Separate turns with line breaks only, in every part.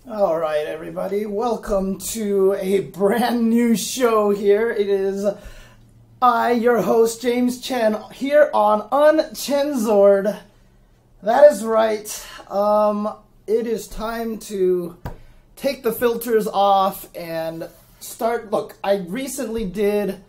All right, everybody, welcome to a brand new show here. It is I, your host, James Chen, here on Unchensored. That is right. It is time to take the filters off and start. Look, I recently did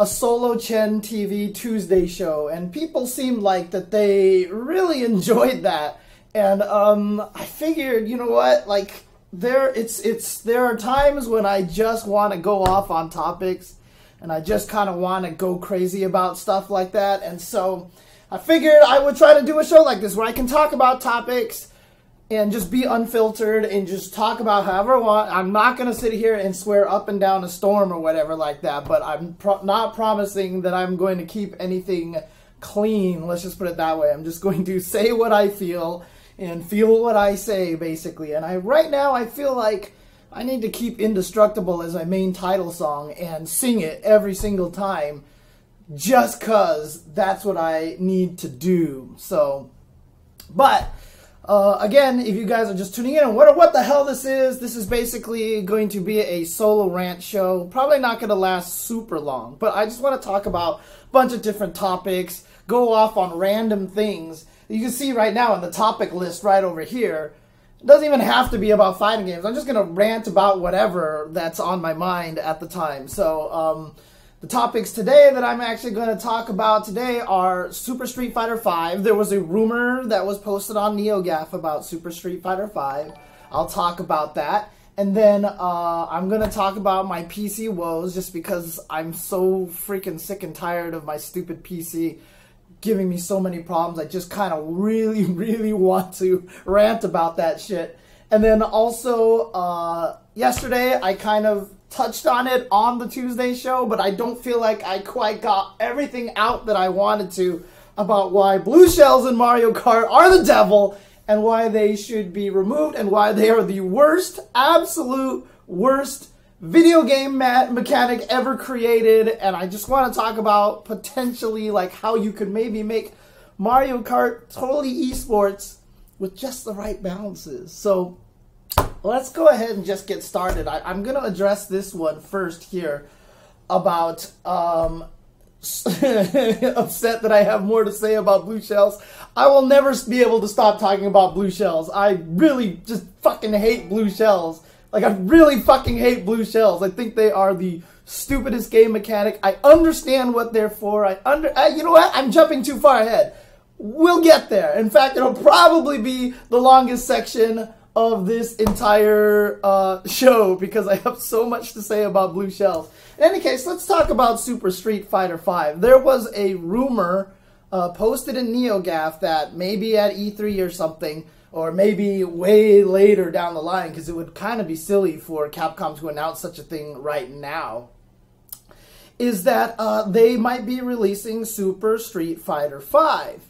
a solo Chen TV Tuesday show, and people seemed like that they really enjoyed that. And I figured, you know what? Like there are times when I just want to go off on topics, and I just kind of want to go crazy about stuff like that. And so I figured I would try to do a show like this where I can talk about topics and just be unfiltered and just talk about however I want. I'm not going to sit here and swear up and down a storm or whatever like that, but I'm not promising that I'm going to keep anything clean. Let's just put it that way. I'm just going to say what I feel and feel what I say, basically. And right now I feel like I need to keep Indestructible as my main title song and sing it every single time just because that's what I need to do. So, but again, if you guys are just tuning in and wonder what the hell this is basically going to be a solo rant show. Probably not going to last super long, but I just want to talk about a bunch of different topics, go off on random things. You can see right now in the topic list right over here, it doesn't even have to be about fighting games. I'm just going to rant about whatever that's on my mind at the time. So, the topics today that I'm actually going to talk about today are Super Street Fighter V. There was a rumor that was posted on NeoGAF about Super Street Fighter V. I'll talk about that. And then I'm going to talk about my PC woes just because I'm so freaking sick and tired of my stupid PC giving me so many problems. I just kind of really want to rant about that shit. And then also, yesterday I kind of touched on it on the Tuesday show, but I don't feel like I quite got everything out that I wanted to about why blue shells in Mario Kart are the devil and why they should be removed and why they are the worst, absolute worst video game mechanic ever created. And I just want to talk about potentially like how you could maybe make Mario Kart totally esports with just the right balances. So let's go ahead and just get started. I'm going to address this one first here about upset that I have more to say about blue shells. I will never be able to stop talking about blue shells. I really just fucking hate blue shells. Like, I really fucking hate blue shells. I think they are the stupidest game mechanic. I understand what they're for. You know what? I'm jumping too far ahead. We'll get there. In fact, it'll probably be the longest section of this entire show because I have so much to say about blue shells. In any case, let's talk about Super Street Fighter V. There was a rumor posted in NeoGAF that maybe at E3 or something, or maybe way later down the line, because it would kind of be silly for Capcom to announce such a thing right now, is that they might be releasing Super Street Fighter V.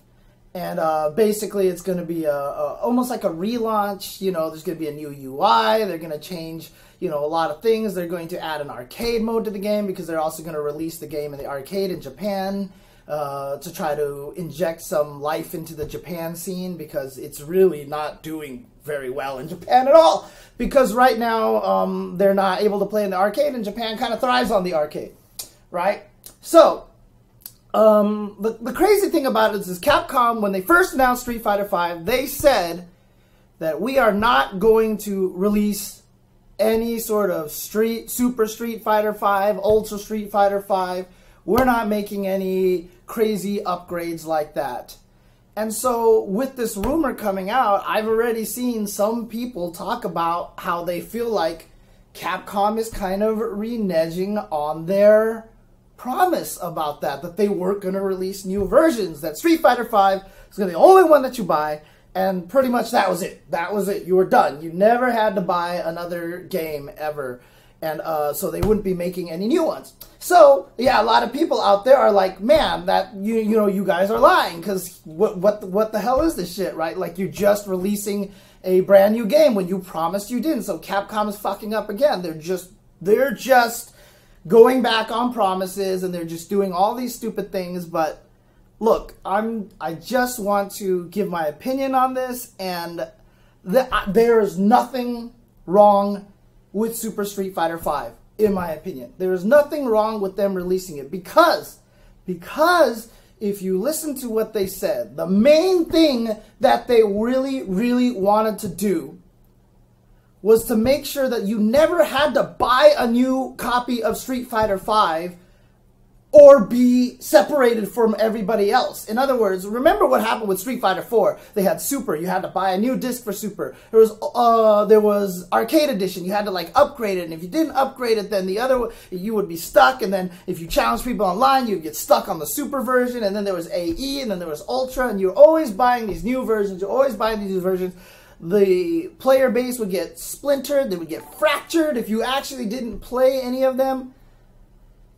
And basically it's going to be almost like a relaunch. You know, there's going to be a new UI. They're going to change, you know, a lot of things. They're going to add an arcade mode to the game because they're also going to release the game in the arcade in Japan to try to inject some life into the Japan scene because it's really not doing very well in Japan at all. Because right now they're not able to play in the arcade, and Japan kind of thrives on the arcade, right? So the crazy thing about it is Capcom, when they first announced Street Fighter V, they said that we are not going to release any sort of Super Street Fighter V, Ultra Street Fighter V. We're not making any crazy upgrades like that. And so with this rumor coming out, I've already seen some people talk about how they feel like Capcom is kind of reneging on their promise about that they weren't going to release new versions, that Street Fighter V is going to be the only one that you buy, and pretty much that was it. That was it. You were done. You never had to buy another game ever. And so they wouldn't be making any new ones. So, yeah, a lot of people out there are like, man, that you know, you guys are lying, because what the hell is this shit, right? Like, you're just releasing a brand new game when you promised you didn't. So Capcom is fucking up again. They're just going back on promises, and they're just doing all these stupid things. But look, I just want to give my opinion on this, and there is nothing wrong with Super Street Fighter V, in my opinion. There is nothing wrong with them releasing it because if you listen to what they said, the main thing that they really wanted to do was to make sure that you never had to buy a new copy of Street Fighter V or be separated from everybody else. In other words, remember what happened with Street Fighter 4. They had Super. You had to buy a new disc for Super. There was Arcade Edition. You had to like upgrade it, and if you didn't upgrade it, then the other you would be stuck. And then if you challenged people online, you'd get stuck on the Super version. And then there was AE, and then there was Ultra, and you're always buying these new versions. You're always buying these new versions. The player base would get splintered. They would get fractured if you actually didn't play any of them.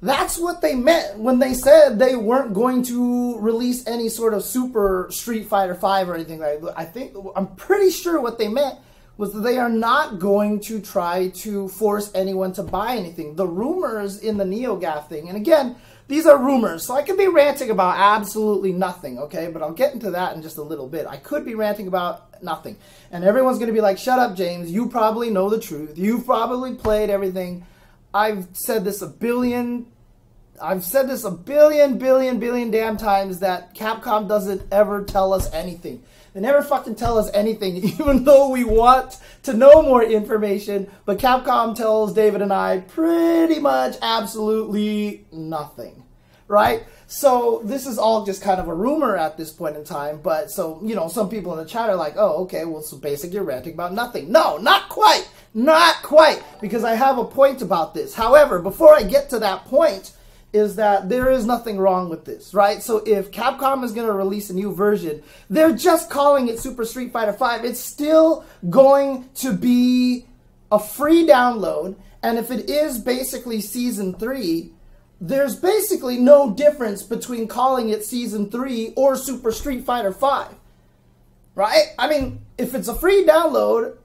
That's what they meant when they said they weren't going to release any sort of Super Street Fighter V or anything like that. I'm pretty sure what they meant was that they are not going to try to force anyone to buy anything. The rumors in the NeoGAF thing, and again, these are rumors, so I could be ranting about absolutely nothing, okay? But I'll get into that in just a little bit. I could be ranting about nothing. And everyone's going to be like, shut up, James. You probably know the truth. You've probably played everything. I've said this a billion damn times that Capcom doesn't ever tell us anything. They never fucking tell us anything, even though we want to know more information. But Capcom tells David and I pretty much absolutely nothing, right? So this is all just kind of a rumor at this point in time. But so, you know, some people in the chat are like, oh, okay, well, so basically you're ranting about nothing. No, not quite. Not quite. Because I have a point about this. However, before I get to that point, is that there is nothing wrong with this, right? So if Capcom is going to release a new version, they're just calling it Super Street Fighter V. It's still going to be a free download, and if it is basically Season 3, there's basically no difference between calling it Season 3 or Super Street Fighter V, right? I mean, if it's a free download,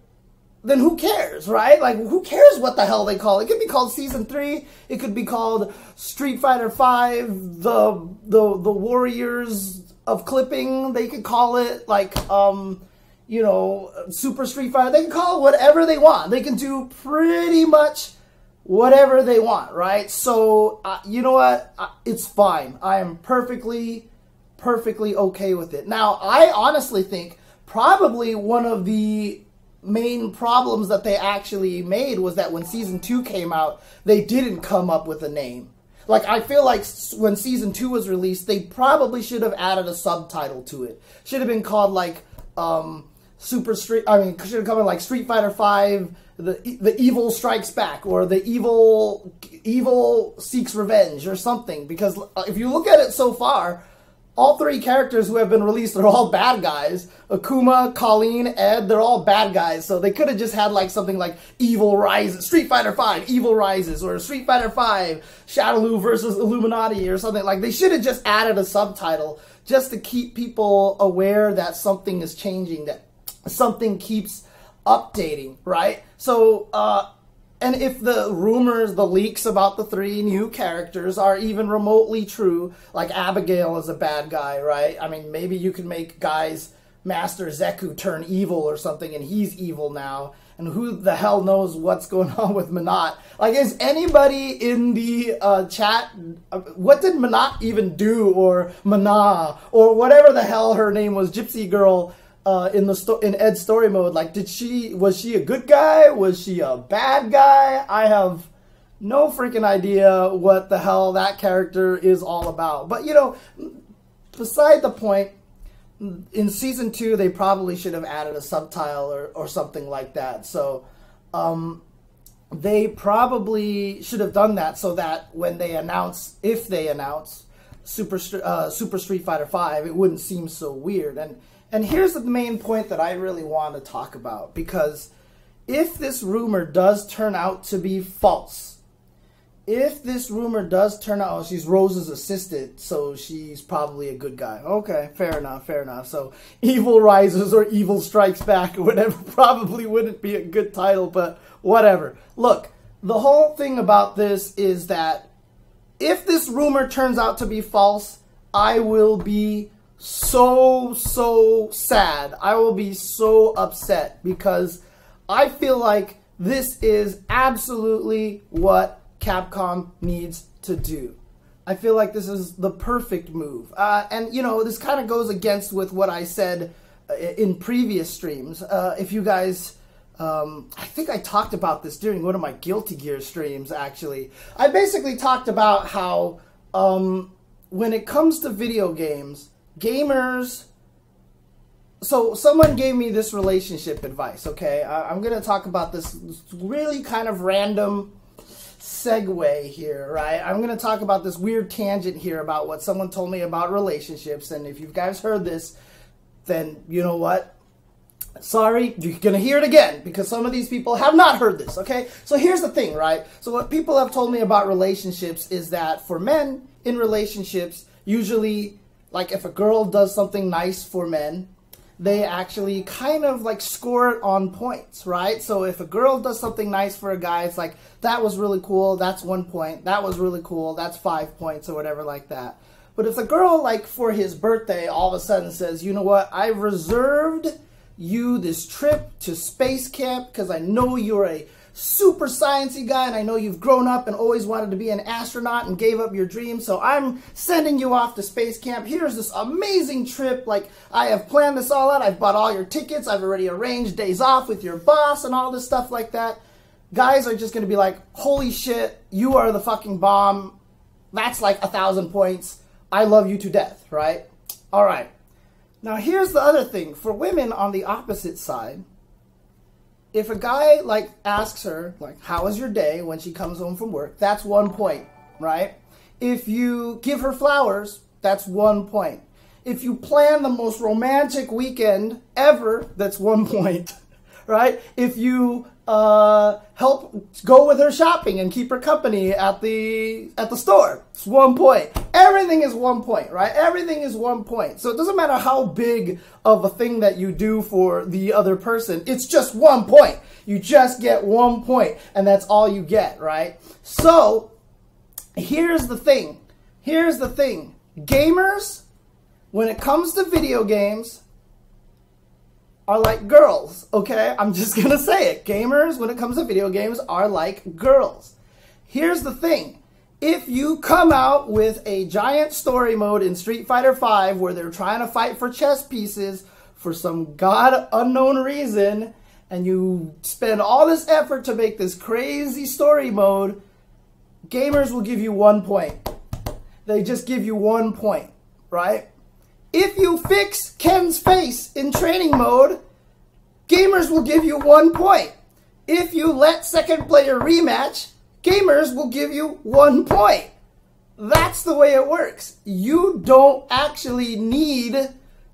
then who cares, right? Like, who cares what the hell they call it? It could be called Season 3. It could be called Street Fighter V, the Warriors of Clipping. They could call it, like, you know, Super Street Fighter. They can call it whatever they want. They can do pretty much whatever they want, right? So, you know what? It's fine. I am perfectly okay with it. Now, I honestly think probably one of the main problems that they actually made was that when Season 2 came out, they didn't come up with a name. Like, I feel like when Season 2 was released, they probably should have added a subtitle to it. Should have been called, like, should have come in, like, Street Fighter V, the Evil Strikes Back, or the Evil Seeks Revenge, or something. Because if you look at it so far, all three characters who have been released are all bad guys. Akuma, Colleen, Ed, they're all bad guys. So they could have just had like something like Evil Rises, Street Fighter V, Evil Rises, or Street Fighter V, Shadaloo versus Illuminati, or something. Like, they should have just added a subtitle just to keep people aware that something is changing, that something keeps updating, right? So, and if the rumors, the leaks about the three new characters are even remotely true, like Abigail is a bad guy, right? I mean, maybe you can make guys Master Zeku turn evil or something, and he's evil now. And who the hell knows what's going on with Manat? Like, is anybody in the chat, what did Manat even do? Or Mana, or whatever the hell her name was, Gypsy Girl, in Ed's story mode? Like, was she a good guy? Was she a bad guy? I have no freaking idea what the hell that character is all about. But, you know, beside the point, in Season 2, they probably should have added a subtitle or something like that. So, they probably should have done that so that when they announce, if they announce Super Street Fighter V, it wouldn't seem so weird. And here's the main point that I really want to talk about, because if this rumor does turn out to be false, if this rumor does turn out, she's Rose's assistant, so she's probably a good guy. Okay, fair enough, fair enough. So Evil Rises or Evil Strikes Back or whatever probably wouldn't be a good title, but whatever. Look, the whole thing about this is that if this rumor turns out to be false, I will be so sad. I will be so upset, because I feel like This is absolutely what Capcom needs to do. I feel like this is the perfect move. And, you know, this kind of goes against with what I said in previous streams. If you guys... I think I talked about this during one of my Guilty Gear streams, actually. I basically talked about how when it comes to video games, gamers... So someone gave me this relationship advice, okay? I'm going to talk about this really kind of random segue here, right? I'm going to talk about this weird tangent here about what someone told me about relationships. And if you guys heard this, then you know what? Sorry, you're going to hear it again because some of these people have not heard this, okay? So here's the thing, right? So what people have told me about relationships is that for men in relationships, usually, like if a girl does something nice for men, they actually kind of like score it on points, right? So if a girl does something nice for a guy, it's like, that was really cool, that's 1 point. That was really cool, that's 5 points or whatever like that. But if the girl, like for his birthday, all of a sudden says, you know what, I reserved you this trip to space camp because I know you're a super sciencey guy and I know you've grown up and always wanted to be an astronaut and gave up your dream, so I'm sending you off to space camp. Here's this amazing trip. Like, I have planned this all out. I've bought all your tickets. I've already arranged days off with your boss and all this stuff like that. Guys are just going to be like, holy shit, you are the fucking bomb. That's like 1,000 points. I love you to death, right? All right. Now, here's the other thing. For women on the opposite side, if a guy, like, asks her, like, how was your day when she comes home from work, that's 1 point, right? If you give her flowers, that's 1 point. If you plan the most romantic weekend ever, that's 1 point, right? If you help go with her shopping and keep her company at the store, it's 1 point. Everything is 1 point, right? Everything is 1 point. So it doesn't matter how big of a thing that you do for the other person. It's just 1 point. You just get 1 point, and that's all you get, right? So here's the thing. Here's the thing. Gamers, when it comes to video games, are like girls, okay? I'm just gonna say it. Gamers, when it comes to video games, are like girls. Here's the thing. If you come out with a giant story mode in Street Fighter V where they're trying to fight for chess pieces for some god unknown reason, and you spend all this effort to make this crazy story mode, gamers will give you 1 point. They just give you 1 point, right? If you fix Ken's face in training mode, gamers will give you 1 point. If you let second player rematch, gamers will give you 1 point. That's the way it works. You don't actually need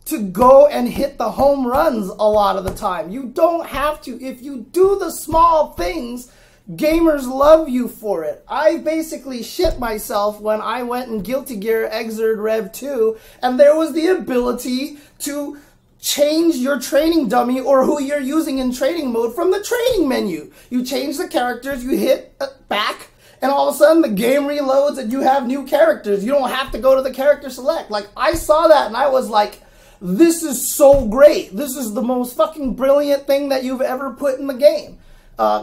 to go and hit the home runs a lot of the time. You don't have to. If you do the small things, gamers love you for it. I basically shit myself when I went in Guilty Gear Xrd Rev 2 and there was the ability to change your training dummy or who you're using in training mode from the training menu. You change the characters, you hit back, and all of a sudden the game reloads and you have new characters. You don't have to go to the character select. Like, I saw that and I was like, this is so great. This is the most fucking brilliant thing that you've ever put in the game.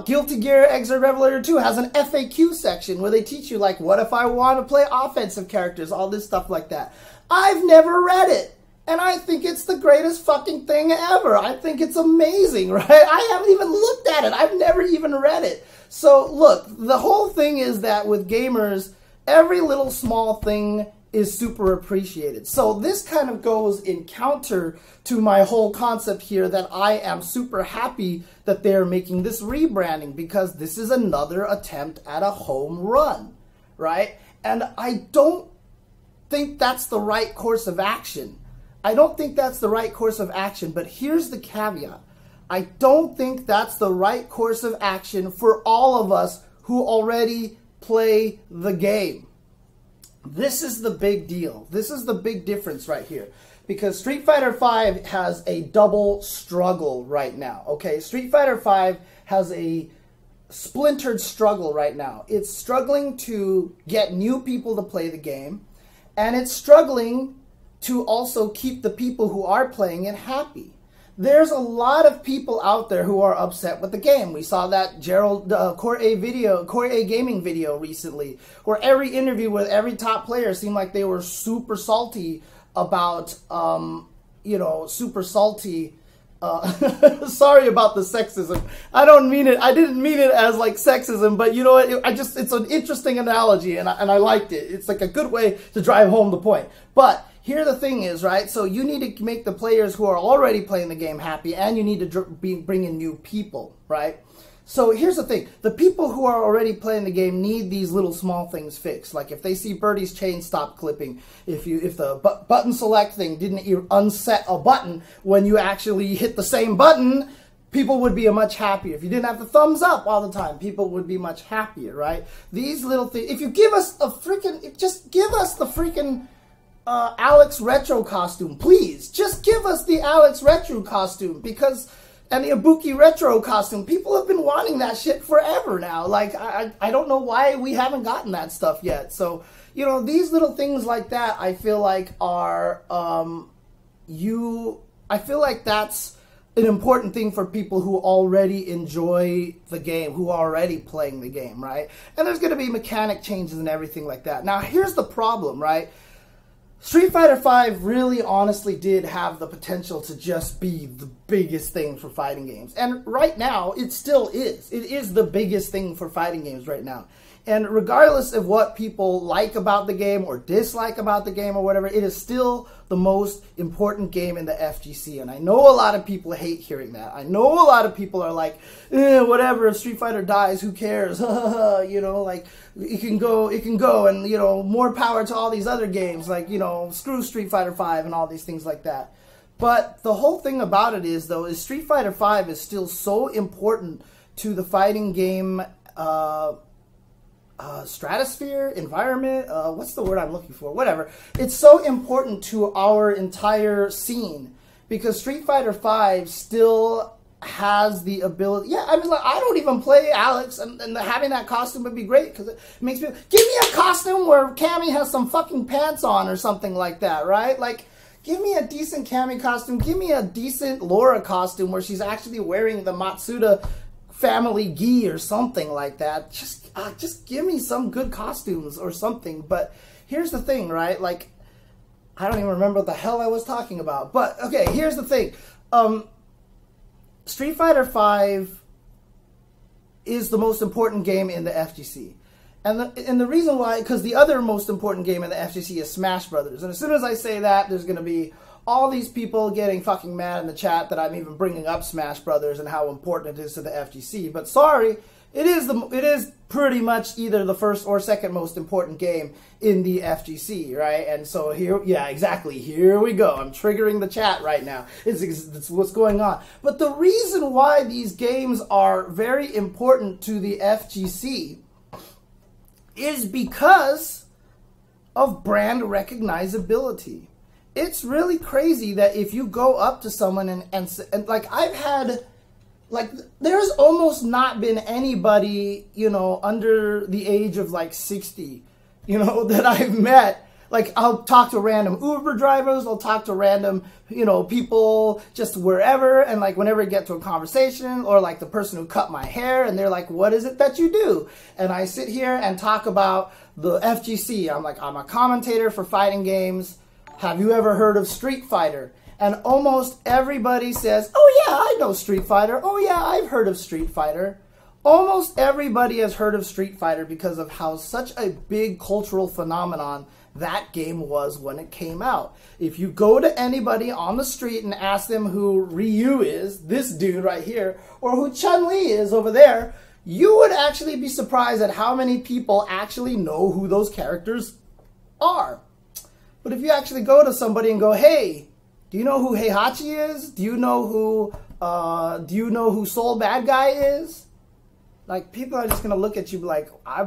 Guilty Gear Xrd Revelator 2 has an FAQ section where they teach you, like, what if I want to play offensive characters, all this stuff like that. I've never read it, and I think it's the greatest fucking thing ever. I think it's amazing, right? I haven't even looked at it. I've never even read it. So, look, the whole thing is that with gamers, every little small thing is super appreciated. So this kind of goes in counter to my whole concept here that I am super happy that they're making this rebranding because this is another attempt at a home run, right? And I don't think that's the right course of action. I don't think that's the right course of action, but here's the caveat. I don't think that's the right course of action for all of us who already play the game. This is the big deal. This is the big difference right here. Because Street Fighter V has a double struggle right now, okay? Street Fighter V has a splintered struggle right now. It's struggling to get new people to play the game, and it's struggling to also keep the people who are playing it happy. there's a lot of people out there who are upset with the game. We saw that Core A Gaming video recently, where every interview with every top player seemed like they were super salty about, super salty. Sorry about the sexism. I don't mean it. I didn't mean it as like sexism, but you know what? It's an interesting analogy, and I liked it. It's like a good way to drive home the point. But here the thing is, right? So you need to make the players who are already playing the game happy, and you need to bring in new people, right? So here's the thing. The people who are already playing the game need these little small things fixed. Like if they see Birdie's chain stop clipping, if the button select thing didn't unset a button when you actually hit the same button, people would be much happier. If you didn't have the thumbs up all the time, people would be much happier, right? These little things. If you give us just give us the freaking Alex Retro costume, please. Just give us the Alex Retro costume, because, and the Ibuki Retro costume. People have been wanting that shit forever now. Like, I don't know why we haven't gotten that stuff yet. So, these little things like that, I feel like are, I feel like that's an important thing for people who already enjoy the game, who are already playing the game, right? And there's going to be mechanic changes and everything like that. Now, here's the problem, right? Street Fighter V really honestly did have the potential to just be the biggest thing for fighting games. And right now, it still is. It is the biggest thing for fighting games right now. And regardless of what people like about the game or dislike about the game or whatever, it is still the most important game in the FGC. And I know a lot of people hate hearing that. I know a lot of people are like, whatever, if Street Fighter dies, who cares? Like, it can go, and, more power to all these other games, like, screw Street Fighter V and all these things like that. But the whole thing about it is, though, is Street Fighter V is still so important to the fighting game stratosphere, environment, what's the word I'm looking for? Whatever. It's so important to our entire scene, because Street Fighter V still has the ability. Yeah, I mean, like, I don't even play Alex, and having that costume would be great, because it makes me, give me a costume where Cammy has some fucking pants on or something like that, right? Like, give me a decent Cammy costume. Give me a decent Laura costume where she's actually wearing the Matsuda family gi or something like that. Just give me some good costumes or something. But here's the thing, right? Like, I don't even remember what the hell I was talking about. But, okay, here's the thing. Street Fighter V is the most important game in the FGC. And the reason why, because the other most important game in the FGC is Smash Brothers. And as soon as I say that, there's going to be all these people getting fucking mad in the chat that I'm even bringing up Smash Brothers and how important it is to the FGC. But sorry, it is pretty much either the first or second most important game in the FGC, right? And so here, yeah, exactly, here we go. I'm triggering the chat right now. It's what's going on. But the reason why these games are very important to the FGC is because of brand recognizability. It's really crazy that if you go up to someone and like, I've had, like, there's almost not been anybody, under the age of like 60, that I've met. Like, I'll talk to random Uber drivers, I'll talk to random, people just wherever, and like whenever I get to a conversation, or like the person who cut my hair, and they're like, what is it that you do? And I sit here and talk about the FGC. I'm like, I'm a commentator for fighting games. Have you ever heard of Street Fighter? And almost everybody says, oh yeah, I know Street Fighter. Oh yeah, I've heard of Street Fighter. Almost everybody has heard of Street Fighter because of how such a big cultural phenomenon that game was when it came out. If you go to anybody on the street and ask them who Ryu is, this dude right here, or who Chun-Li is over there, you would actually be surprised at how many people actually know who those characters are. But if you actually go to somebody and go, hey, do you know who Heihachi is? Do you know who Soul Bad Guy is? Like, people are just gonna look at you like, I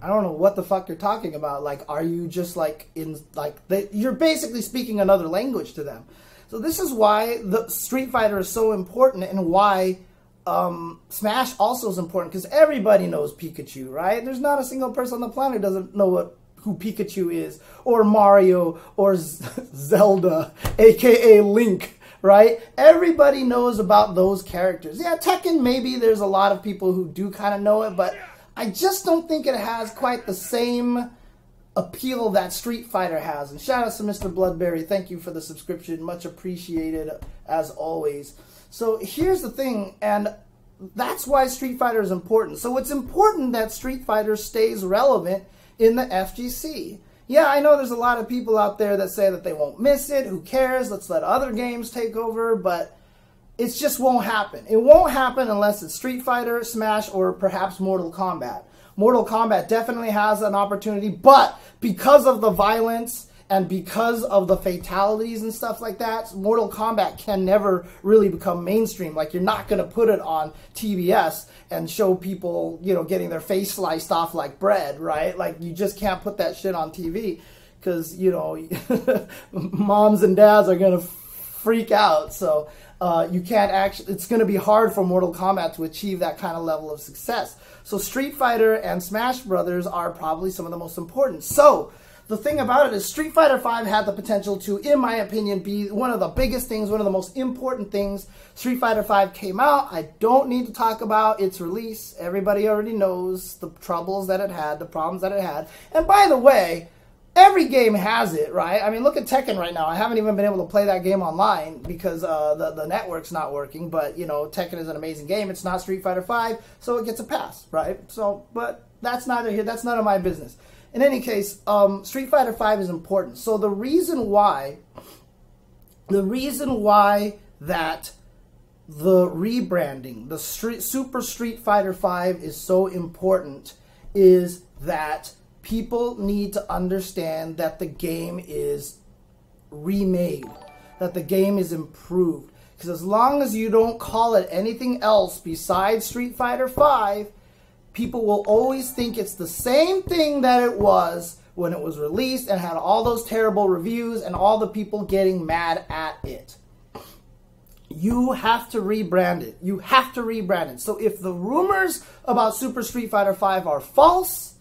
don't know what the fuck you're talking about. Like, are you just like you're basically speaking another language to them. So this is why the Street Fighter is so important, and why Smash also is important, because everybody knows Pikachu, right? There's not a single person on the planet who doesn't know who Pikachu is, or Mario, or Zelda, aka Link, right? Everybody knows about those characters. Yeah, Tekken, maybe there's a lot of people who do kind of know it, but I just don't think it has quite the same appeal that Street Fighter has. And shout out to Mr. Bloodberry. Thank you for the subscription. Much appreciated, as always. So here's the thing, and that's why Street Fighter is important. So it's important that Street Fighter stays relevant in the FGC. Yeah, I know there's a lot of people out there that say that they won't miss it. Who cares? Let's let other games take over. But it just won't happen. It won't happen unless it's Street Fighter, Smash, or perhaps Mortal Kombat. Mortal Kombat definitely has an opportunity, but because of the violence and because of the fatalities and stuff like that, Mortal Kombat can never really become mainstream. Like, you're not going to put it on TBS and show people, you know, getting their face sliced off like bread, right? Like, you just can't put that shit on TV because, you know, moms and dads are going to freak out. So you can't actually, it's going to be hard for Mortal Kombat to achieve that kind of level of success. So Street Fighter and Smash Brothers are probably some of the most important. So the thing about it is Street Fighter V had the potential to, in my opinion, be one of the biggest things, one of the most important things. Street Fighter V came out. I don't need to talk about its release. Everybody already knows the troubles that it had, the problems that it had. And by the way, every game has it, right? I mean, look at Tekken right now. I haven't even been able to play that game online because the network's not working. But, you know, Tekken is an amazing game. It's not Street Fighter V, so it gets a pass, right? So, but that's neither here. That's none of my business. In any case, Street Fighter V is important. So the reason why that the rebranding, the Super Street Fighter V is so important is that people need to understand that the game is remade, that the game is improved. Because as long as you don't call it anything else besides Street Fighter V, people will always think it's the same thing that it was when it was released and had all those terrible reviews and all the people getting mad at it. You have to rebrand it. You have to rebrand it. So if the rumors about Super Street Fighter V are false,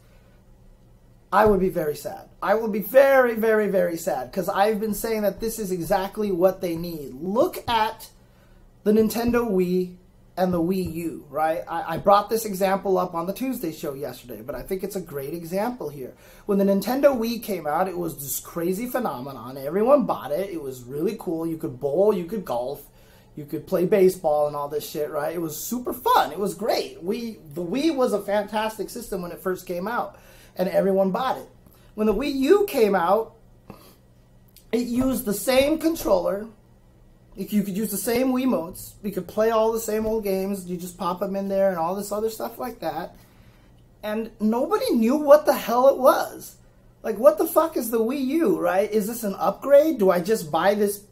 I would be very sad. I will be very, very, very sad because I've been saying that this is exactly what they need. Look at the Nintendo Wii and the Wii U, right? I brought this example up on the Tuesday show yesterday, but I think it's a great example here. When the Nintendo Wii came out, it was this crazy phenomenon. Everyone bought it. It was really cool. You could bowl, you could golf, you could play baseball and all this shit, right? It was super fun. It was great. The Wii was a fantastic system when it first came out, and everyone bought it. When the Wii U came out, it used the same controller. You could use the same Wiimotes. You could play all the same old games. You just pop them in there and all this other stuff like that. And nobody knew what the hell it was. Like, what the fuck is the Wii U, right? Is this an upgrade? Do I just buy this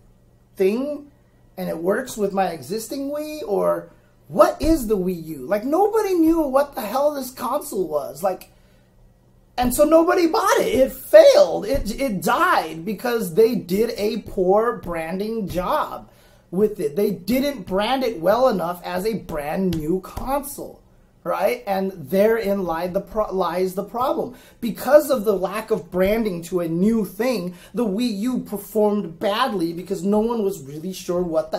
thing and it works with my existing Wii? Or what is the Wii U? Like, nobody knew what the hell this console was. Like, and so nobody bought it. It failed. It died because they did a poor branding job with it. They didn't brand it well enough as a brand new console, right? And therein lies the problem. Because of the lack of branding to a new thing, the Wii U performed badly because no one was really sure what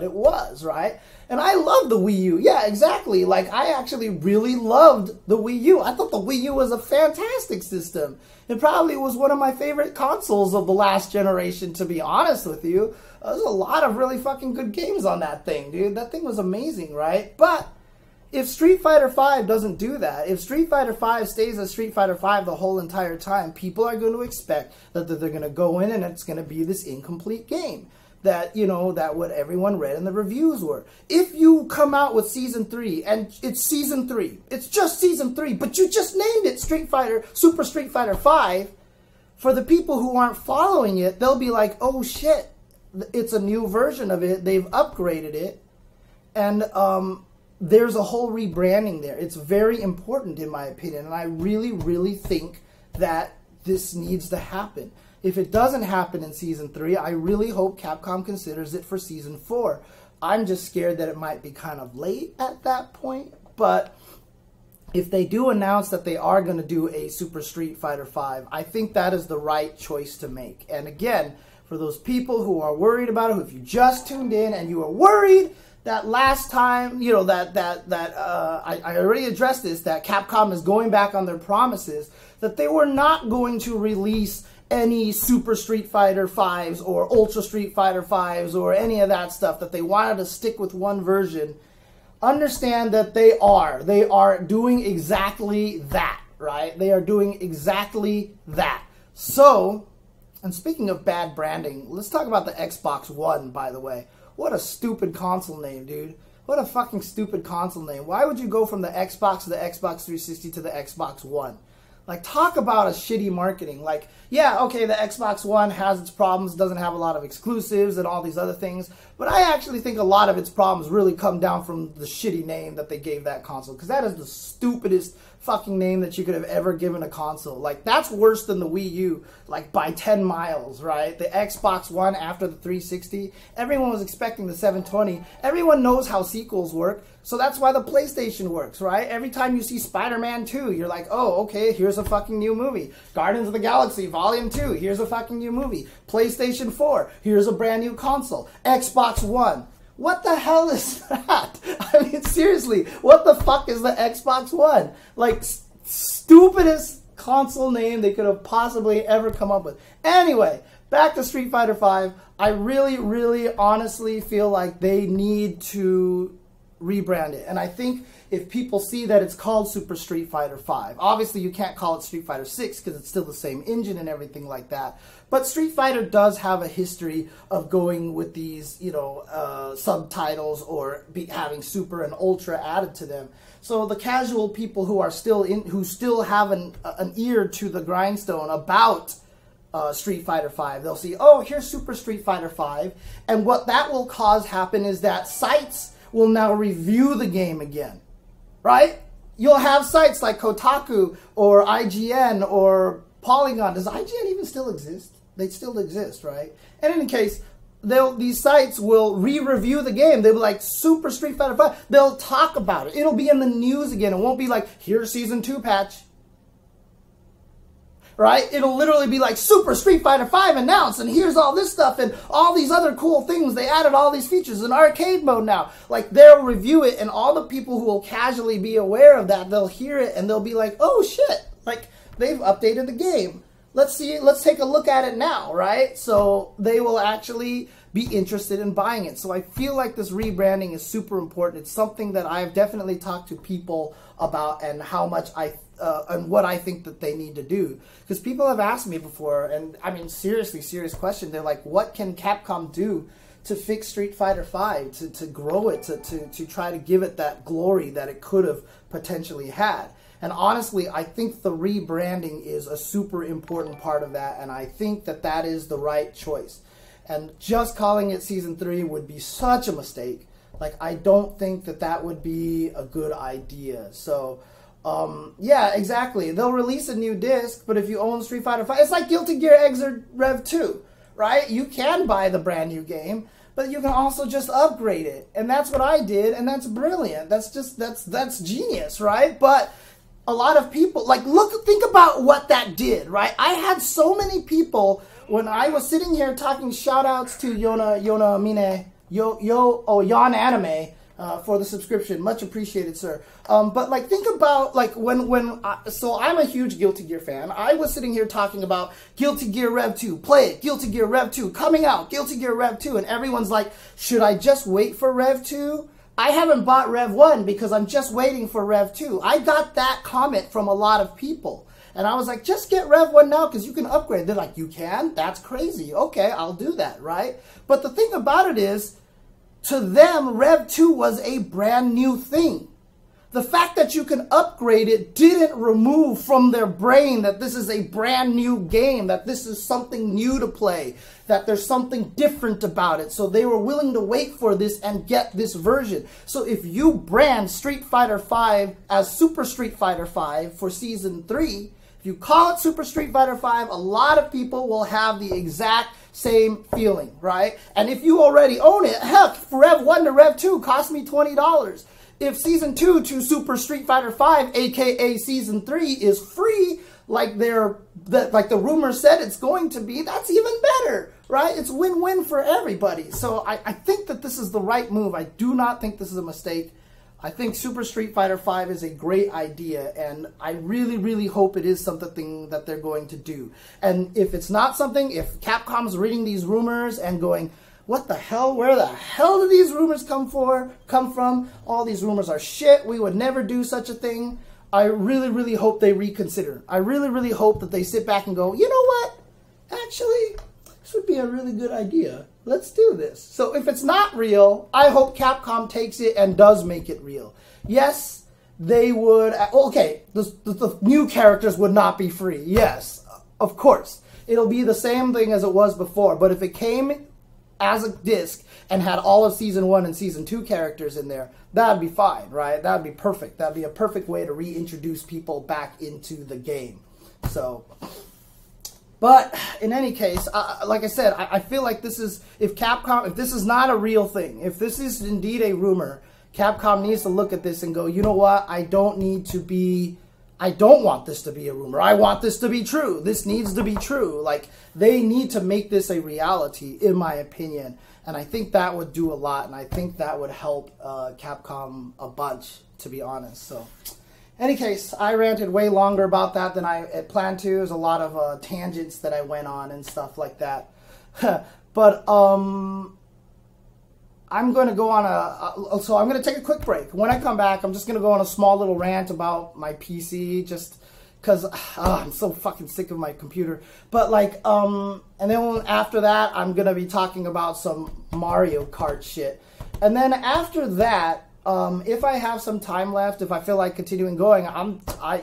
it was, right? And I love the Wii U. Yeah, exactly. Like, I actually really loved the Wii U. I thought the Wii U was a fantastic system. It probably was one of my favorite consoles of the last generation, to be honest with you. There's a lot of really fucking good games on that thing, dude. That thing was amazing, right? But if Street Fighter V doesn't do that, if Street Fighter V stays as Street Fighter V the whole entire time, people are going to expect that they're going to go in and it's going to be this incomplete game. That, you know, that what everyone read in the reviews were. If you come out with Season 3, and it's Season 3, it's just Season 3, but you just named it Super Street Fighter V, for the people who aren't following it, they'll be like, oh shit, it's a new version of it, they've upgraded it, and there's a whole rebranding there. It's very important in my opinion, and I really, really think that this needs to happen. If it doesn't happen in Season 3, I really hope Capcom considers it for Season 4. I'm just scared that it might be kind of late at that point. But if they do announce that they are going to do a Super Street Fighter V, I think that is the right choice to make. And again, For those people who are worried about it, if you just tuned in and you are worried that last time, you know, I already addressed this, that Capcom is going back on their promises, that they were not going to release any Super Street Fighter 5s or Ultra Street Fighter 5s or any of that stuff, that they wanted to stick with one version. Understand that they are doing exactly that, right? They are doing exactly that. So, and speaking of bad branding, let's talk about the Xbox One, by the way. What a stupid console name, dude. What a fucking stupid console name. Why would you go from the Xbox to the Xbox 360 to the Xbox One? Like, talk about a shitty marketing. Like, yeah, okay, the Xbox One has its problems, doesn't have a lot of exclusives and all these other things, but I actually think a lot of its problems really come down from the shitty name that they gave that console, because that is the stupidest fucking name that you could have ever given a console. Like, that's worse than the Wii U, like, by 10 miles, right? The Xbox One after the 360, everyone was expecting the 720. Everyone knows how sequels work, so that's why the PlayStation works, right? Every time you see Spider-Man 2, you're like, oh, okay, here's a fucking new movie. Guardians of the Galaxy Volume 2, here's a fucking new movie. PlayStation 4, here's a brand new console. Xbox One. What the hell is that? I mean, seriously, what the fuck is the Xbox One? Like, stupidest console name they could have possibly ever come up with. Anyway, back to Street Fighter V. I really, really honestly feel like they need to rebrand it. And I think if people see that it's called Super Street Fighter V, obviously you can't call it Street Fighter 6 because it's still the same engine and everything like that. But Street Fighter does have a history of going with these, you know, subtitles or having Super and Ultra added to them. So the casual people who are who still have an ear to the grindstone about Street Fighter V, they'll see, oh, here's Super Street Fighter V, and what that will cause happen is that sites will now review the game again, right? You'll have sites like Kotaku or IGN or Polygon. Does IGN even still exist? They still exist, right? In any case, these sites will re-review the game. They'll be like, Super Street Fighter V. They'll talk about it. It'll be in the news again. It won't be like, here's Season 2 patch. Right? It'll literally be like, Super Street Fighter V announced, and here's all this stuff, and all these other cool things. They added all these features in arcade mode now. Like, they'll review it, and all the people who will casually be aware of that, they'll hear it, and they'll be like, oh shit, like, they've updated the game. Let's take a look at it now, right? So they will actually be interested in buying it. So I feel like this rebranding is super important. It's something that I've definitely talked to people about, and how much and what I think that they need to do. Because people have asked me before, and I mean, seriously, serious question. They're like, what can Capcom do to fix Street Fighter V, to grow it, to try to give it that glory that it could have potentially had? And honestly, I think the rebranding is a super important part of that, and I think that that is the right choice. And just calling it Season 3 would be such a mistake. Like, I don't think that that would be a good idea. So, yeah, exactly. They'll release a new disc, but if you own Street Fighter V, it's like Guilty Gear Xrd Rev 2, right? You can buy the brand new game, but you can also just upgrade it. And that's what I did, and that's brilliant. That's genius, right? But a lot of people, like, think about what that did, right? I had so many people, when I was sitting here talking shout-outs to Yona Mine, Yon Anime, for the subscription. Much appreciated, sir. But, like, think about, like, so I'm a huge Guilty Gear fan. I was sitting here talking about Guilty Gear Rev 2, play it, Guilty Gear Rev 2, coming out, Guilty Gear Rev 2, and everyone's like, should I just wait for Rev 2? I haven't bought Rev 1 because I'm just waiting for Rev 2. I got that comment from a lot of people. And I was like, just get Rev 1 now because you can upgrade. They're like, you can? That's crazy. Okay, I'll do that, right? But the thing about it is, to them, Rev 2 was a brand new thing. The fact that you can upgrade it didn't remove from their brain that this is a brand new game, that this is something new to play, that there's something different about it. So they were willing to wait for this and get this version. So if you brand Street Fighter V as Super Street Fighter V for Season 3, if you call it Super Street Fighter V, a lot of people will have the exact same feeling, right? And if you already own it, heck, Rev 1 to Rev 2 cost me $20. If Season 2 to Super Street Fighter V, aka Season 3, is free, like the rumor said it's going to be, that's even better, right? It's win-win for everybody. So I think that this is the right move. I do not think this is a mistake. I think Super Street Fighter V is a great idea, and I really, really hope it is something that they're going to do. And if it's not something, if Capcom's reading these rumors and going, what the hell? Where the hell do these rumors come from? All these rumors are shit. We would never do such a thing. I really, really hope they reconsider. I really, really hope that they sit back and go, you know what? Actually, this would be a really good idea. Let's do this. So if it's not real, I hope Capcom takes it and does make it real. Yes, they would. Okay, the new characters would not be free. Yes, of course. It'll be the same thing as it was before. But if it came as a disc and had all of Season 1 and Season 2 characters in there, that'd be fine, right? That'd be perfect. That'd be a perfect way to reintroduce people back into the game. So... But in any case, like I said, I feel like this is, if this is not a real thing, if this is indeed a rumor, Capcom needs to look at this and go, you know what, I don't want this to be a rumor. I want this to be true. This needs to be true. Like, they need to make this a reality, in my opinion. And I think that would do a lot, and I think that would help Capcom a bunch, to be honest. So... any case, I ranted way longer about that than I had planned to. There's a lot of tangents that I went on and stuff like that. But I'm going to go on so I'm going to take a quick break. When I come back, I'm just going to go on a small little rant about my PC, just because I'm so fucking sick of my computer. But like, and then after that, I'm going to be talking about some Mario Kart shit. And then after that, if I have some time left, if I feel like continuing going,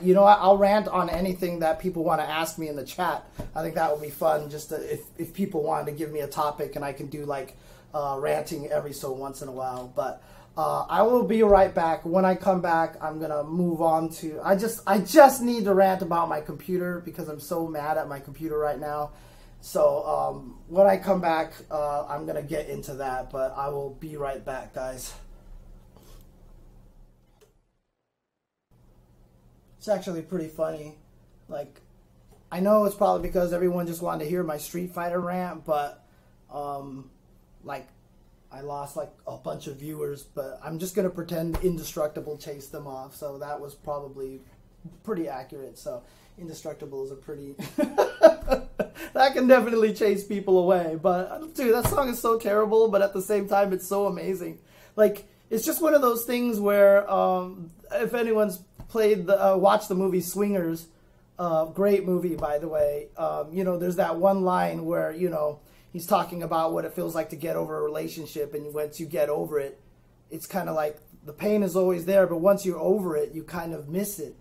you know what, I'll rant on anything that people want to ask me in the chat. I think that would be fun, just to, if people wanted to give me a topic, and I can do like ranting every so once in a while. But I will be right back. When I come back, I'm gonna move on to. I just need to rant about my computer because I'm so mad at my computer right now. So when I come back, I'm gonna get into that. But I will be right back, guys. It's actually pretty funny. Like, I know it's probably because everyone just wanted to hear my Street Fighter rant, but, like, I lost, like, a bunch of viewers, but I'm just going to pretend Indestructible chased them off, so that was probably pretty accurate. So, Indestructible is a pretty... that can definitely chase people away, but, dude, that song is so terrible, but at the same time, it's so amazing. Like, it's just one of those things where, if anyone's watch the movie Swingers, great movie, by the way. You know, there's that one line where, you know, he's talking about what it feels like to get over a relationship, and once you get over it, it's kind of like the pain is always there, but once you're over it, you kind of miss it,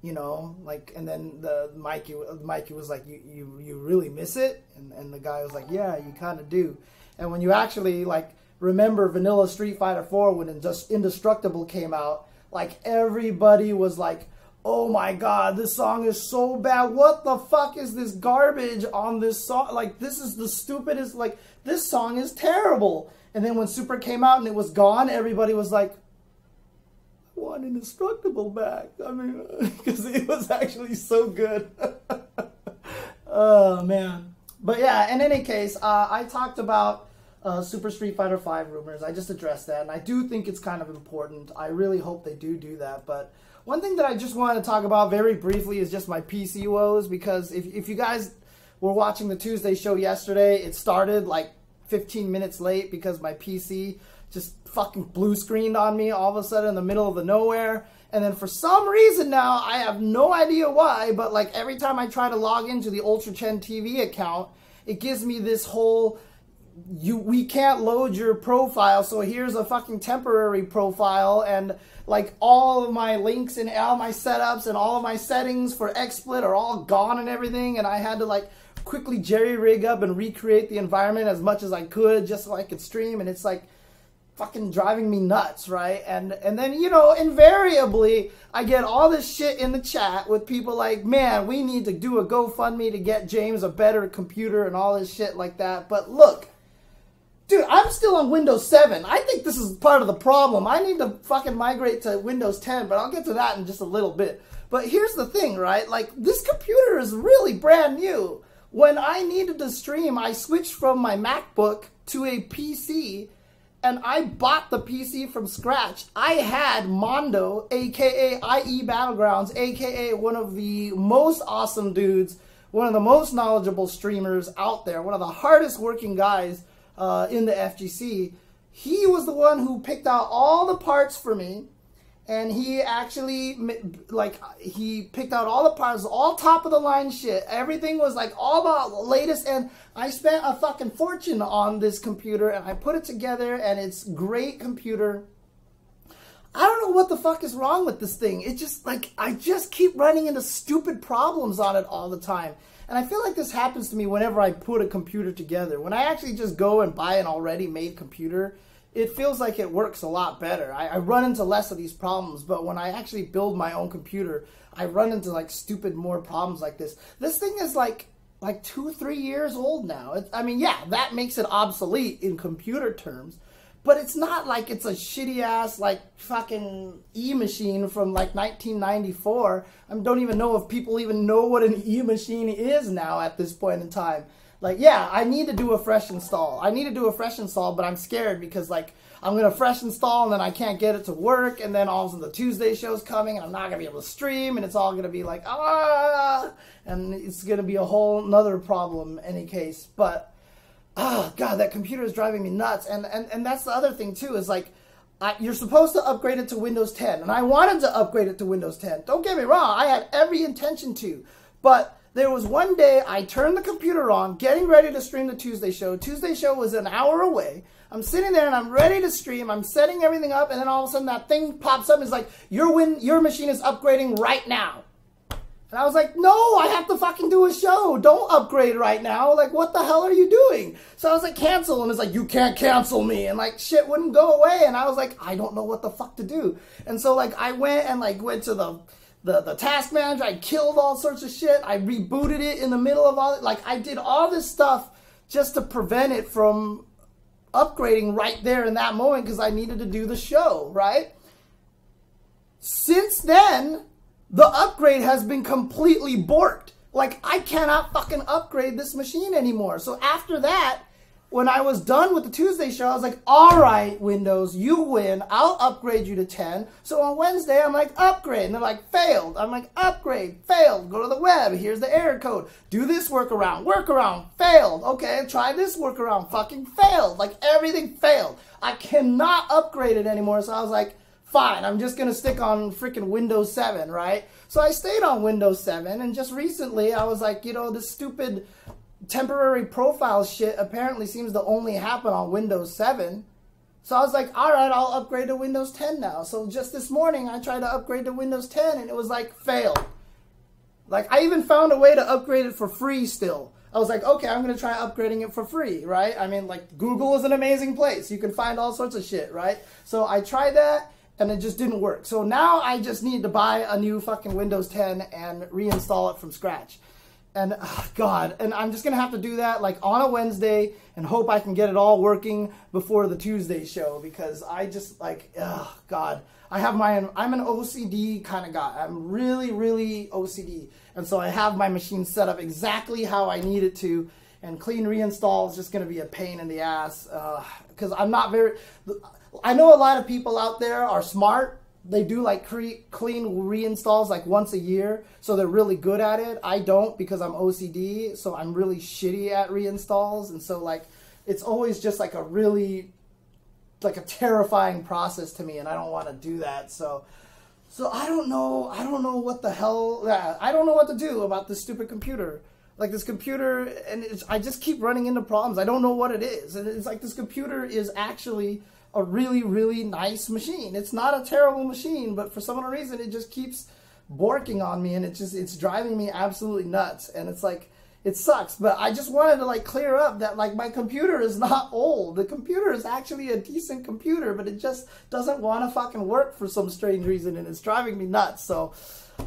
you know, like, and then Mikey was like, you really miss it? And the guy was like, yeah, you kind of do. And when you actually, like, remember Vanilla Street Fighter 4 when Indestructible came out, like, everybody was like, oh my god, this song is so bad. What the fuck is this garbage on this song? Like, this is the stupidest, like, this song is terrible. And then when Super came out and it was gone, everybody was like, I want Indestructible back. I mean, because it was actually so good. Oh, man. But yeah, in any case, I talked about Super Street Fighter V rumors. I just addressed that, and I do think it's kind of important. I really hope they do that. But one thing that I just wanted to talk about very briefly is just my PC woes, because if you guys were watching the Tuesday show yesterday, it started like 15 minutes late because my PC just fucking blue screened on me all of a sudden in the middle of the nowhere. And then for some reason now, I have no idea why, but like every time I try to log into the Unchen's TV account, it gives me this whole... we can't load your profile, so here's a fucking temporary profile, and like all of my links and all my setups and all of my settings for XSplit are all gone and everything, and I had to like quickly jerry-rig up and recreate the environment as much as I could just so I could stream, and it's like fucking driving me nuts, right? And then, you know, invariably I get all this shit in the chat with people like, man, we need to do a GoFundMe to get James a better computer and all this shit like that. But look, dude, I'm still on Windows 7. I think this is part of the problem. I need to fucking migrate to Windows 10, but I'll get to that in just a little bit. But here's the thing, right? Like, this computer is really brand new. when I needed to stream, I switched from my MacBook to a PC, and I bought the PC from scratch. I had Mondo, aka IE Battlegrounds, aka one of the most awesome dudes, one of the most knowledgeable streamers out there, one of the hardest working guys in the FGC. He was the one who picked out all the parts for me. And he actually, like, he picked out all the parts, all top of the line shit. Everything was like all the latest. And I spent a fucking fortune on this computer, and I put it together, and it's great computer. I don't know what the fuck is wrong with this thing. It just, like, I just keep running into stupid problems on it all the time. And I feel like this happens to me whenever I put a computer together. When I actually just go and buy an already made computer, it feels like it works a lot better. I run into less of these problems, but when I actually build my own computer, I run into like stupid more problems like this. This thing is like 2-3 years old now. I mean, yeah, that makes it obsolete in computer terms, but it's not like it's a shitty ass like fucking E-machine from like 1994. I don't even know if people even know what an E-machine is now at this point in time. Like, yeah, I need to do a fresh install. But I'm scared because, like, I'm going to fresh install and then I can't get it to work. And then all of a sudden the Tuesday show's coming and I'm not going to be able to stream. And it's all going to be like, ah! And it's going to be a whole nother problem in any case. But, oh, God, that computer is driving me nuts. And that's the other thing, too, is, like, you're supposed to upgrade it to Windows 10. And I wanted to upgrade it to Windows 10. Don't get me wrong. I had every intention to. But there was one day I turned the computer on, getting ready to stream the Tuesday show. Tuesday show was an hour away. I'm sitting there and I'm ready to stream. I'm setting everything up, and then all of a sudden that thing pops up and is like, your machine is upgrading right now. And I was like, no, I have to fucking do a show. Don't upgrade right now. Like, what the hell are you doing? So I was like, cancel. And it's like, you can't cancel me. And like, shit wouldn't go away. And I was like, I don't know what the fuck to do. And so like, I went to the task manager. I killed all sorts of shit. I rebooted it in the middle of all it. Like, I did all this stuff just to prevent it from upgrading right there in that moment because I needed to do the show, right? Since then, the upgrade has been completely borked. Like, I cannot fucking upgrade this machine anymore. So after that, when I was done with the Tuesday show, I was like, all right, Windows, you win. I'll upgrade you to 10. So on Wednesday, I'm like, upgrade. And they're like, failed. I'm like, upgrade, failed. Go to the web. Here's the error code. Do this workaround, failed. Okay, try this workaround, fucking failed. Like, everything failed. I cannot upgrade it anymore. So I was like, fine, I'm just going to stick on freaking Windows 7, right? So I stayed on Windows 7, and just recently I was like, you know, this stupid temporary profile shit apparently seems to only happen on Windows 7. So I was like, all right, I'll upgrade to Windows 10 now. So just this morning, I tried to upgrade to Windows 10, and it was like, failed. Like, I even found a way to upgrade it for free still. I was like, okay, I'm going to try upgrading it for free, right? I mean, like, Google is an amazing place. You can find all sorts of shit, right? So I tried that, and it just didn't work. So now I just need to buy a new fucking Windows 10 and reinstall it from scratch. And, oh God, and I'm just going to have to do that, like, on a Wednesday and hope I can get it all working before the Tuesday show because I just, like, oh God. I'm an OCD kind of guy. I'm really, really OCD. And so I have my machine set up exactly how I need it to, and clean reinstall is just going to be a pain in the ass because I'm not very... I know a lot of people out there are smart. They do like clean reinstalls like once a year, so they're really good at it. I don't because I'm OCD, so I'm really shitty at reinstalls, and so like it's always just like a terrifying process to me, and I don't want to do that. So I don't know what the hell. I don't know what to do about this stupid computer. Like this computer, and I just keep running into problems. I don't know what it is, and it's like this computer is actually a really, really nice machine. It's not a terrible machine, but for some reason it just keeps borking on me, and it's driving me absolutely nuts. And it's like, it sucks. But I just wanted to like clear up that like my computer is not old. The computer is actually a decent computer, but it just doesn't want to fucking work for some strange reason, and it's driving me nuts. So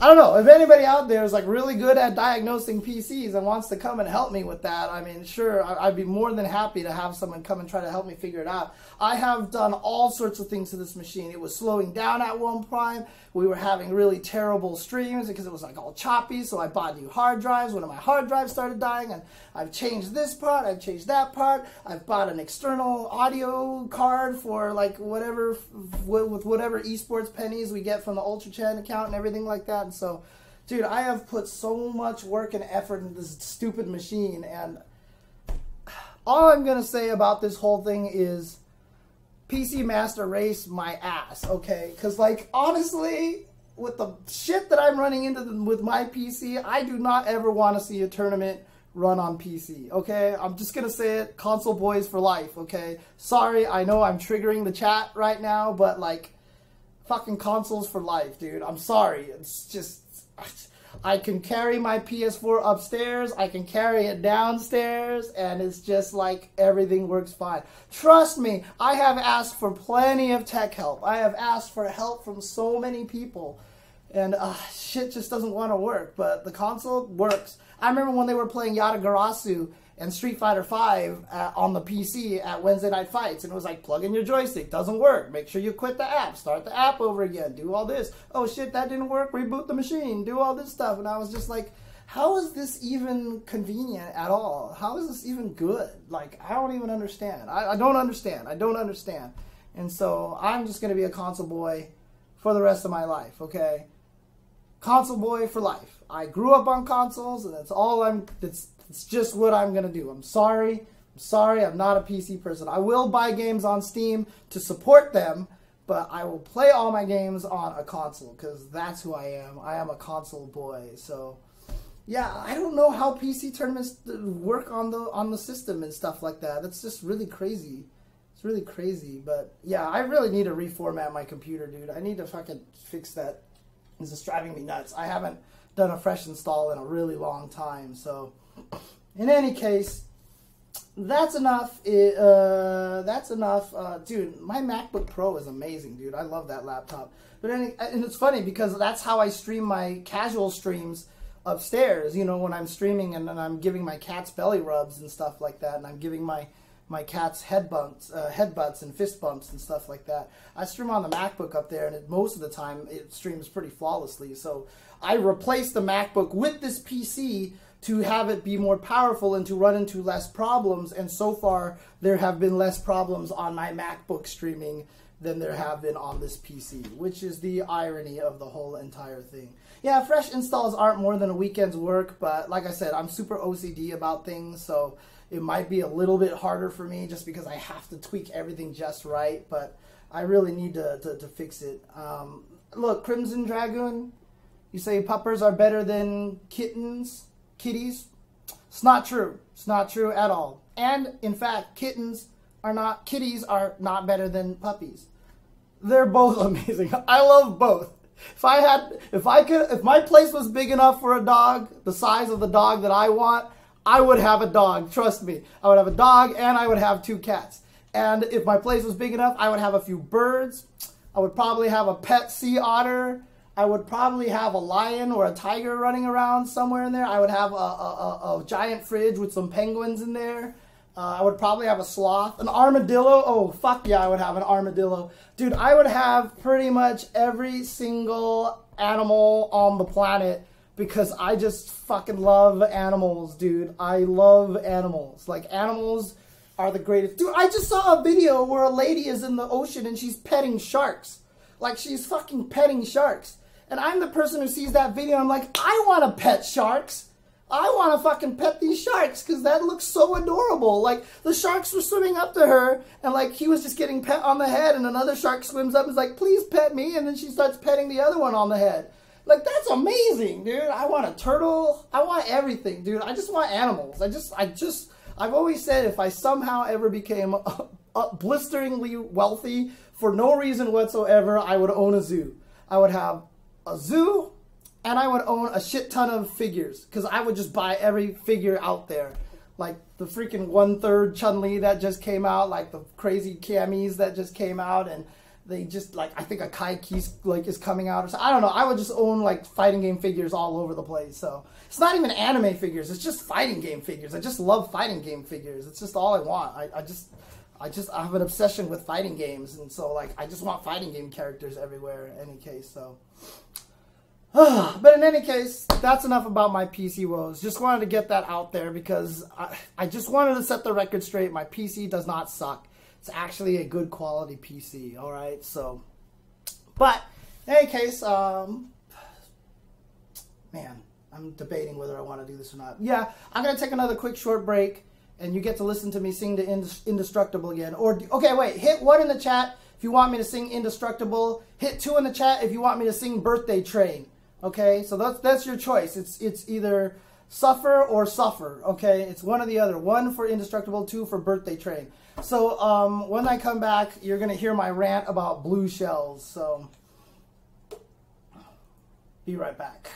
I don't know if anybody out there is like really good at diagnosing PCs and wants to come and help me with that. I mean, sure, I'd be more than happy to have someone come and try to help me figure it out. I have done all sorts of things to this machine. It was slowing down at one point. We were having really terrible streams because it was like all choppy. So I bought new hard drives. One of my hard drives started dying, and I've changed this part. I've changed that part. I've bought an external audio card for like whatever, with whatever esports pennies we get from the Unchen's account and everything like that. And so, dude, I have put so much work and effort into this stupid machine, and all I'm going to say about this whole thing is PC Master Race my ass, okay? Because, like, honestly, with the shit that I'm running into with my PC, I do not ever want to see a tournament run on PC, okay? I'm just going to say it, console boys for life, okay? Sorry, I know I'm triggering the chat right now, but, like, fucking consoles for life, dude. I'm sorry. It's just, I can carry my PS4 upstairs, I can carry it downstairs, and it's just like everything works fine. Trust me, I have asked for plenty of tech help. I have asked for help from so many people, and shit just doesn't want to work, but the console works. I remember when they were playing Yatagarasu and Street Fighter V on the PC at Wednesday Night Fights, and it was like, plug in your joystick, doesn't work, make sure you quit the app, start the app over again, do all this, oh shit, that didn't work, reboot the machine, do all this stuff, and I was just like, how is this even convenient at all? How is this even good? Like, I don't even understand. I don't understand. I don't understand. And so I'm just going to be a console boy for the rest of my life, okay? Console boy for life. I grew up on consoles, and that's all it's just what I'm going to do. I'm sorry. I'm not a PC person. I will buy games on Steam to support them, but I will play all my games on a console because that's who I am. I am a console boy. So, yeah, I don't know how PC tournaments work on the system and stuff like that. That's just really crazy. It's really crazy. But, yeah, I really need to reformat my computer, dude. I need to fucking fix that. It's just driving me nuts. I haven't done a fresh install in a really long time, so in any case, that's enough. That's enough. Dude, my MacBook Pro is amazing, dude. I love that laptop. But and it's funny because that's how I stream my casual streams upstairs, you know, when I'm streaming and I'm giving my cat's belly rubs and stuff like that, and I'm giving my cat's headbutts and fist bumps and stuff like that. I stream on the MacBook up there, and most of the time it streams pretty flawlessly. So I replaced the MacBook with this PC to have it be more powerful and to run into less problems, and so far there have been less problems on my MacBook streaming than there have been on this PC, which is the irony of the whole entire thing. Yeah, fresh installs aren't more than a weekend's work, but like I said, I'm super OCD about things, so it might be a little bit harder for me just because I have to tweak everything just right, but I really need to fix it. Look, Crimson Dragoon, you say puppers are better than kitties? It's not true. It's not true at all. And in fact, kitties are not better than puppies. They're both amazing. I love both. If my place was big enough for a dog, the size of the dog that I want, I would have a dog. Trust me. I would have a dog and I would have 2 cats. And if my place was big enough, I would have a few birds. I would probably have a pet sea otter. I would probably have a lion or a tiger running around somewhere in there. I would have a giant fridge with some penguins in there. I would probably have a sloth. An armadillo. Oh, fuck yeah, I would have an armadillo. Dude, I would have pretty much every single animal on the planet because I just fucking love animals, dude. I love animals. Like, animals are the greatest. Dude, I just saw a video where a lady is in the ocean and she's petting sharks. Like, she's fucking petting sharks. And I'm the person who sees that video and I'm like, I want to pet sharks. I want to fucking pet these sharks because that looks so adorable. Like, the sharks were swimming up to her and, like, he was just getting pet on the head and another shark swims up and is like, please pet me. And then she starts petting the other one on the head. Like, that's amazing, dude. I want a turtle. I want everything, dude. I just want animals. I've always said if I somehow ever became blisteringly wealthy for no reason whatsoever, I would own a zoo. I would have a zoo, and I would own a shit ton of figures, because I would just buy every figure out there. Like the freaking 1/3 Chun-Li that just came out, like the crazy Camis that just came out, and they just like, I think a Kai Keys like is coming out or something. I don't know. I would just own like fighting game figures all over the place. So it's not even anime figures. It's just fighting game figures. I just love fighting game figures. It's just all I want. I have an obsession with fighting games, and so like I just want fighting game characters everywhere. In any case, so. But in any case, that's enough about my PC woes. Just wanted to get that out there because I just wanted to set the record straight. My PC does not suck. It's actually a good quality PC, all right? So, but in any case, man, I'm debating whether I want to do this or not. Yeah, I'm going to take another quick short break, and you get to listen to me sing the Indestructible again. Or, okay, wait, hit 1 in the chat if you want me to sing Indestructible. Hit 2 in the chat if you want me to sing Birthday Train. Okay, so that's your choice. It's either Suffer or Suffer. Okay, it's one or the other. 1 for Indestructible, 2 for Birthday Train. So when I come back, you're gonna hear my rant about blue shells. So be right back.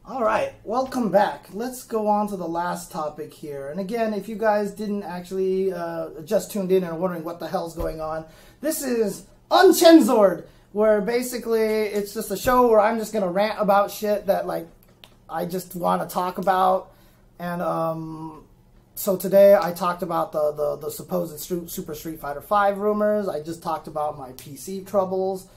All right, welcome back. Let's go on to the last topic here. And again, if you guys didn't actually just tuned in and are wondering what the hell's going on, this is UNCHENSORED, where basically it's just a show where I'm just gonna rant about shit that like I just want to talk about. And so today I talked about the supposed Super Street Fighter V rumors. I just talked about my PC troubles.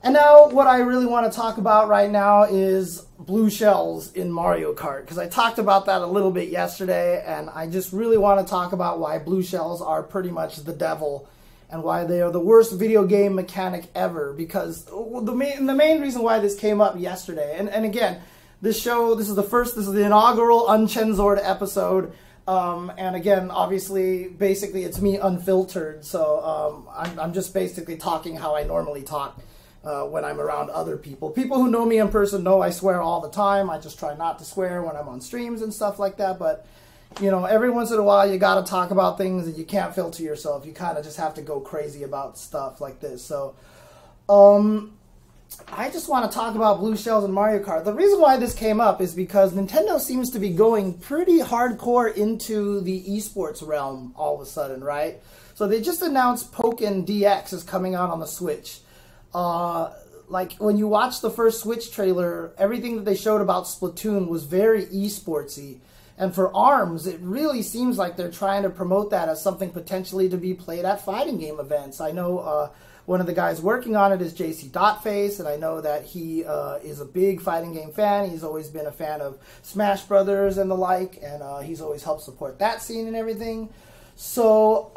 And now what I really want to talk about right now is blue shells in Mario Kart, because I talked about that a little bit yesterday, and I just really want to talk about why blue shells are pretty much the devil and why they are the worst video game mechanic ever. Because the main reason why this came up yesterday, and again, this is the inaugural Unchensored episode, and again, obviously, basically it's me unfiltered, so I'm just basically talking how I normally talk. When I'm around other people. People who know me in person know I swear all the time. I just try not to swear when I'm on streams and stuff like that. But, you know, every once in a while you got to talk about things that you can't filter yourself. You kind of just have to go crazy about stuff like this. So, I just want to talk about blue shells in Mario Kart. The reason why this came up is because Nintendo seems to be going pretty hardcore into the esports realm all of a sudden, right? So they just announced Pokken DX is coming out on the Switch. Like when you watch the first Switch trailer, everything that they showed about Splatoon was very esportsy. And for ARMS, it really seems like they're trying to promote that as something potentially to be played at fighting game events. I know one of the guys working on it is JC Dotface, and I know that he is a big fighting game fan. He's always been a fan of Smash Brothers and the like, and he's always helped support that scene and everything. So,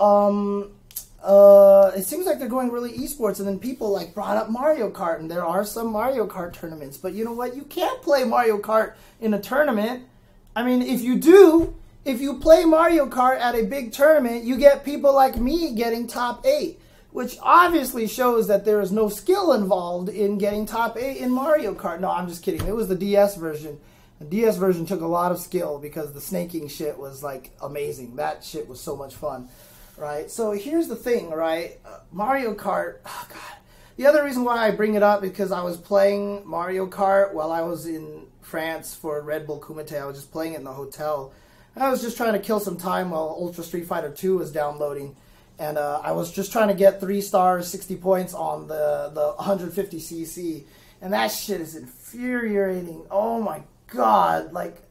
it seems like they're going really esports, and then people like brought up Mario Kart, and there are some Mario Kart tournaments, but you know what? You can't play Mario Kart in a tournament. I mean, if you play Mario Kart at a big tournament, you get people like me getting top 8, which obviously shows that there is no skill involved in getting top 8 in Mario Kart. No, I'm just kidding. It was the DS version. The DS version took a lot of skill because the snaking shit was like amazing. That shit was so much fun. Right, so here's the thing, right? Mario Kart, oh God. The other reason why I bring it up is because I was playing Mario Kart while I was in France for Red Bull Kumite. I was just playing it in the hotel. And I was just trying to kill some time while Ultra Street Fighter 2 was downloading. And I was just trying to get 3 stars, 60 points on the 150cc. And that shit is infuriating. Oh my God, like...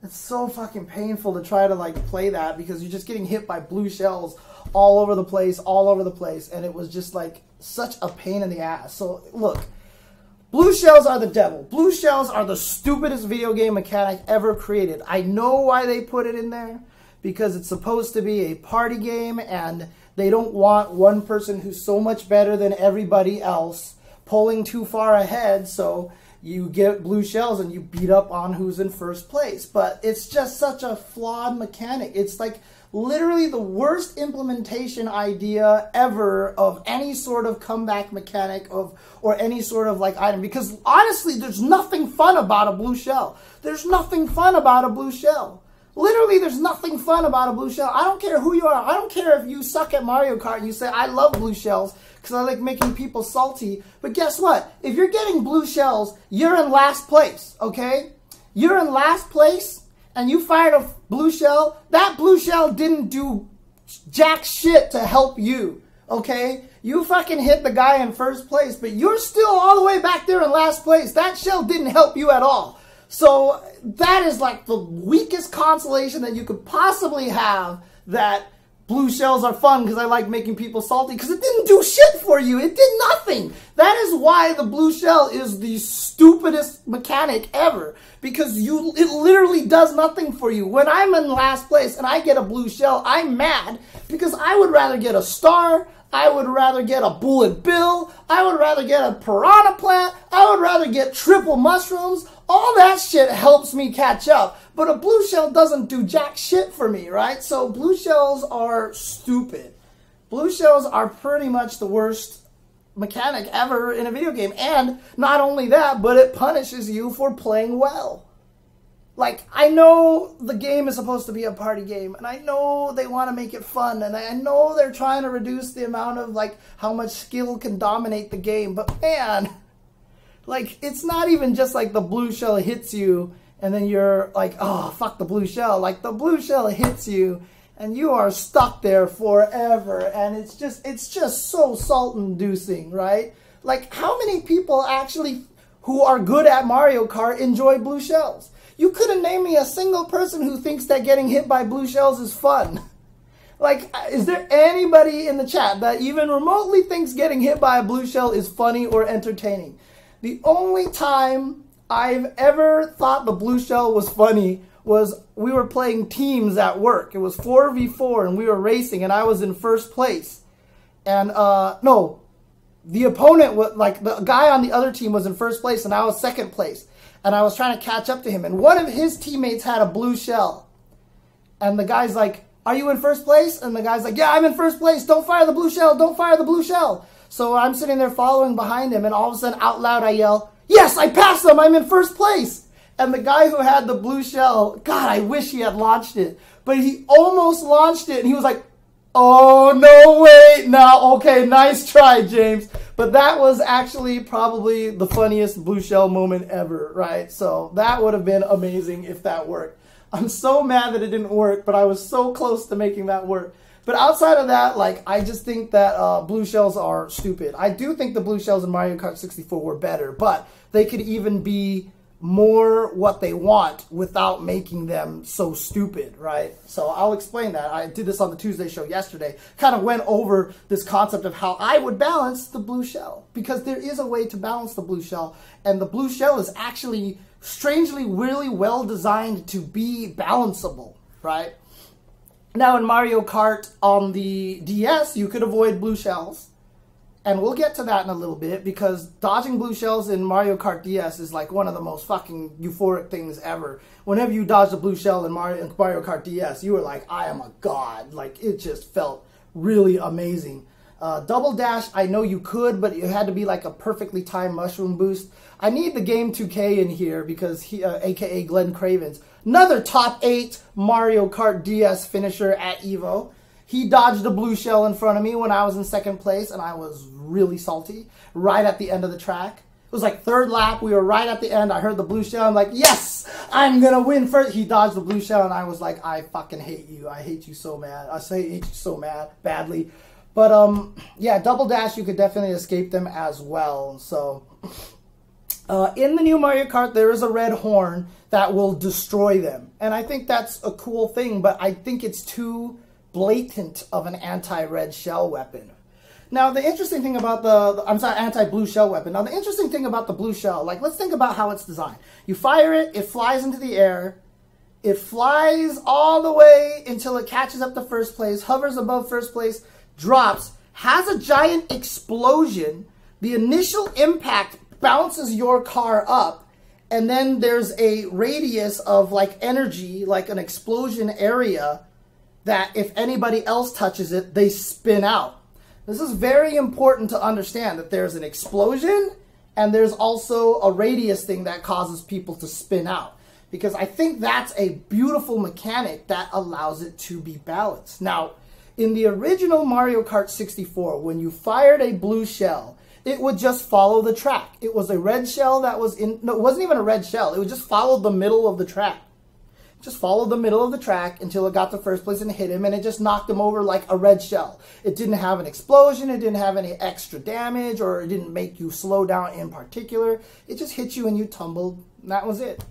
It's so fucking painful to try to like play that because you're just getting hit by blue shells all over the place, and it was just like such a pain in the ass. So look, blue shells are the devil. Blue shells are the stupidest video game mechanic ever created. I know why they put it in there, because it's supposed to be a party game, and they don't want one person who's so much better than everybody else pulling too far ahead, so you get blue shells and you beat up on who's in first place. But it's just such a flawed mechanic. It's like literally the worst implementation idea ever of any sort of comeback mechanic or any sort of like item. Because honestly, there's nothing fun about a blue shell. There's nothing fun about a blue shell. Literally, there's nothing fun about a blue shell. I don't care who you are. I don't care if you suck at Mario Kart and you say, I love blue shells because I like making people salty. But guess what? If you're getting blue shells, you're in last place, okay? You're in last place, and you fired a blue shell, that blue shell didn't do jack shit to help you, okay? You fucking hit the guy in first place, but you're still all the way back there in last place. That shell didn't help you at all. So that is like the weakest consolation that you could possibly have, that blue shells are fun because I like making people salty, because it didn't do shit for you. It did nothing. That is why the blue shell is the stupidest mechanic ever, because it literally does nothing for you. When I'm in last place and I get a blue shell, I'm mad because I would rather get a star, I would rather get a bullet bill, I would rather get a piranha plant, I would rather get triple mushrooms. All that shit helps me catch up. But a blue shell doesn't do jack shit for me, right? So blue shells are stupid. Blue shells are pretty much the worst mechanic ever in a video game. And not only that, but it punishes you for playing well. Like, I know the game is supposed to be a party game, and I know they want to make it fun, and I know they're trying to reduce the amount of, like, how much skill can dominate the game, but man, like, it's not even just like the blue shell hits you, and then you're like, oh, fuck the blue shell. Like, the blue shell hits you, and you are stuck there forever, and it's just so salt-inducing, right? Like, how many people actually who are good at Mario Kart enjoy blue shells? You couldn't name me a single person who thinks that getting hit by blue shells is fun. Like, is there anybody in the chat that even remotely thinks getting hit by a blue shell is funny or entertaining? The only time I've ever thought the blue shell was funny was we were playing teams at work. It was 4v4 and we were racing and I was in first place. And, no, the opponent was, like, the guy on the other team was in first place and I was second place. And I was trying to catch up to him. And one of his teammates had a blue shell. And the guy's like, are you in first place? And the guy's like, yeah, I'm in first place. Don't fire the blue shell. Don't fire the blue shell. So I'm sitting there following behind him. And all of a sudden, out loud, I yell, yes, I passed him. I'm in first place. And the guy who had the blue shell, God, I wish he had launched it. But he almost launched it. And he was like, oh, no, wait. No, okay, nice try, James. But that was actually probably the funniest blue shell moment ever, right? So that would have been amazing if that worked. I'm so mad that it didn't work, but I was so close to making that work. But outside of that, like, I just think that blue shells are stupid. I do think the blue shells in Mario Kart 64 were better, but they could even be more what they want without making them so stupid, right? So I'll explain that. I did this on the Tuesday show yesterday. Kind of went over this concept of how I would balance the blue shell, because there is a way to balance the blue shell, and the blue shell is actually strangely really well designed to be balanceable, right? Now in Mario Kart on the DS, you could avoid blue shells. And we'll get to that in a little bit, because dodging blue shells in Mario Kart DS is like one of the most fucking euphoric things ever. Whenever you dodged a blue shell in Mario Kart DS, you were like, I am a god. Like, it just felt really amazing. Double dash, I know you could, but it had to be like a perfectly timed mushroom boost. I need the Game 2K in here because he, aka Glenn Cravens, another top 8 Mario Kart DS finisher at EVO. He dodged a blue shell in front of me when I was in second place, and I was really salty right at the end of the track. It was like third lap. We were right at the end. I heard the blue shell. I'm like, yes, I'm going to win first. He dodged the blue shell, and I was like, I fucking hate you. I hate you so mad. I hate you so badly. But, yeah, double dash, you could definitely escape them as well. So, in the new Mario Kart, there is a red horn that will destroy them. And I think that's a cool thing, but I think it's too blatant of an anti-red shell weapon. Now, the interesting thing about anti-blue shell weapon. Now, the interesting thing about the blue shell, like, let's think about how it's designed. You fire it, it flies into the air, it flies all the way until it catches up to first place, hovers above first place, drops, has a giant explosion, the initial impact bounces your car up, and then there's a radius of, like, energy, like an explosion area, that if anybody else touches it, they spin out. This is very important to understand, that there's an explosion and there's also a radius thing that causes people to spin out. Because I think that's a beautiful mechanic that allows it to be balanced. Now, in the original Mario Kart 64, when you fired a blue shell, it would just follow the track. It was a red shell that was in... No, it wasn't even a red shell. It would just follow the middle of the track. just followed the middle of the track until it got to first place and hit him, and it just knocked him over like a red shell. It didn't have an explosion, it didn't have any extra damage, or it didn't make you slow down in particular. It just hit you and you tumbled, and that was it.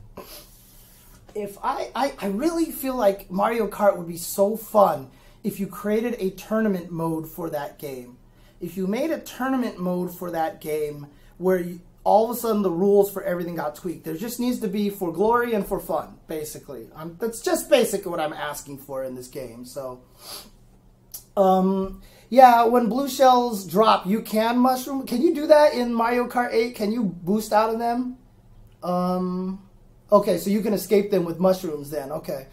If I really feel like Mario Kart would be so fun if you created a tournament mode for that game. If you made a tournament mode for that game where all of a sudden the rules for everything got tweaked. There just needs to be for glory and for fun, basically. That's just basically what I'm asking for in this game. So, yeah, when blue shells drop, you can mushroom. Can you do that in Mario Kart 8? Can you boost out of them? Okay, so you can escape them with mushrooms then. Okay.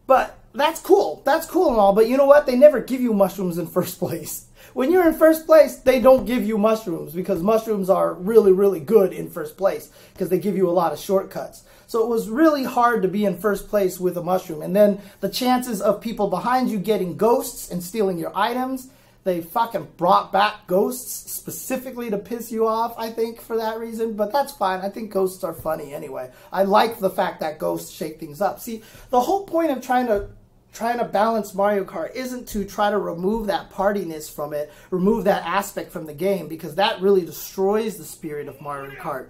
But that's cool. That's cool and all. But you know what? They never give you mushrooms in first place. When you're in first place, they don't give you mushrooms because mushrooms are really, really good in first place because they give you a lot of shortcuts. So it was really hard to be in first place with a mushroom. And then the chances of people behind you getting ghosts and stealing your items, they fucking brought back ghosts specifically to piss you off, I think, for that reason. But that's fine. I think ghosts are funny anyway. I like the fact that ghosts shake things up. See, the whole point of trying to balance Mario Kart isn't to try to remove that partiness from it, remove that aspect from the game, because that really destroys the spirit of Mario Kart.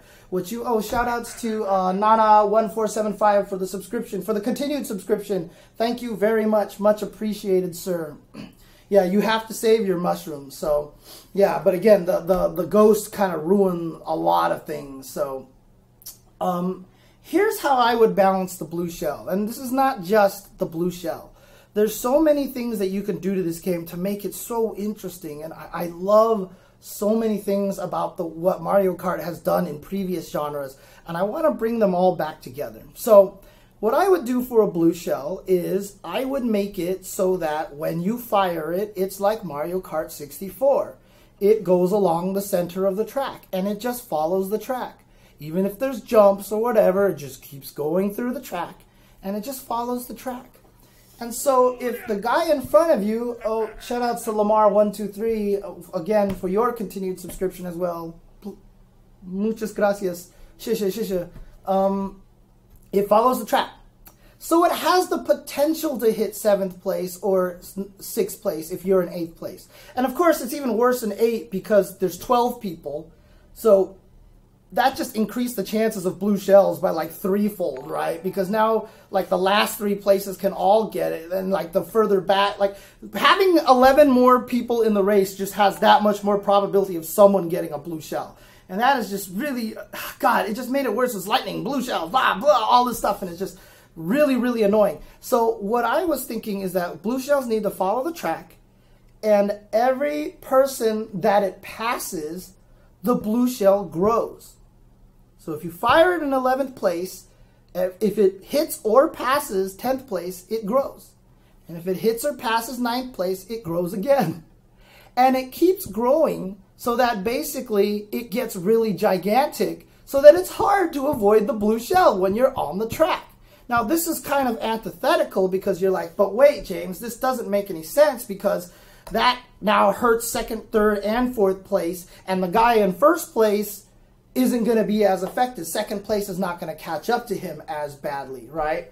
Shout outs to Nana1475 for the subscription, for the continued subscription. Thank you very much. Much appreciated, sir. Yeah, you have to save your mushrooms. So, yeah, but again, the ghosts kind of ruin a lot of things. So, here's how I would balance the blue shell. And this is not just the blue shell. There's so many things that you can do to this game to make it so interesting. And I love so many things about what Mario Kart has done in previous genres. And I want to bring them all back together. So what I would do for a blue shell is I would make it so that when you fire it, it's like Mario Kart 64. It goes along the center of the track and it just follows the track. Even if there's jumps or whatever, it just keeps going through the track and it just follows the track. And so if the guy in front of you, shout out to Lamar123, again, for your continued subscription as well. Muchas gracias. Shisha. It follows the track. So it has the potential to hit 7th place or 6th place if you're in 8th place. And of course, it's even worse than 8 because there's 12 people. So that just increased the chances of blue shells by like 3-fold, right? Because now like the last 3 places can all get it, and like the further back, like having 11 more people in the race just has that much more probability of someone getting a blue shell. And that is just really, God, it just made it worse. It was lightning, blue shells, blah, blah, all this stuff, and it's just really, really annoying. So what I was thinking is that blue shells need to follow the track, and every person that it passes, the blue shell grows. So if you fire it in 11th place, if it hits or passes 10th place, it grows. And if it hits or passes 9th place, it grows again. And it keeps growing so that basically it gets really gigantic so that it's hard to avoid the blue shell when you're on the track. Now this is kind of antithetical because you're like, but wait, James, this doesn't make any sense because that now hurts 2nd, 3rd, and 4th place, and the guy in 1st place isn't going to be as effective. 2nd place is not going to catch up to him as badly, right?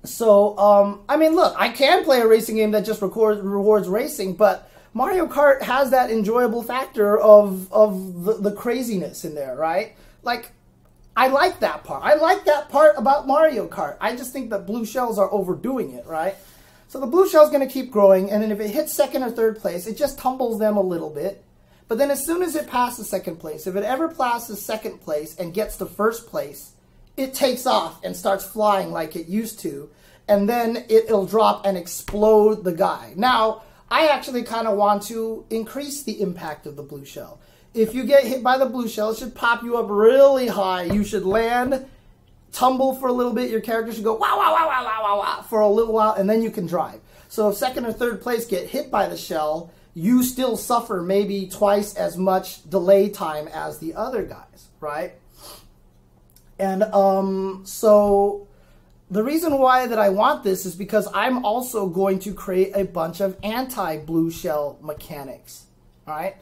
So, I mean, look, I can play a racing game that just rewards racing, but Mario Kart has that enjoyable factor of the craziness in there, right? Like, I like that part. I like that part about Mario Kart. I just think that blue shells are overdoing it, right? So the blue shell's going to keep growing, and then if it hits 2nd or 3rd place, it just tumbles them a little bit. But then as soon as it passes 2nd place, if it ever passes 2nd place and gets to 1st place, it takes off and starts flying like it used to. And then it'll drop and explode the guy. Now, I actually kind of want to increase the impact of the blue shell. If you get hit by the blue shell, it should pop you up really high. You should land, tumble for a little bit. Your character should go wow, wow, wow, wow, wow, wow, wow for a little while, and then you can drive. So if 2nd or 3rd place get hit by the shell, you still suffer maybe twice as much delay time as the other guys, right? And so the reason why that I want this is because I'm also going to create a bunch of anti-blue shell mechanics, all right?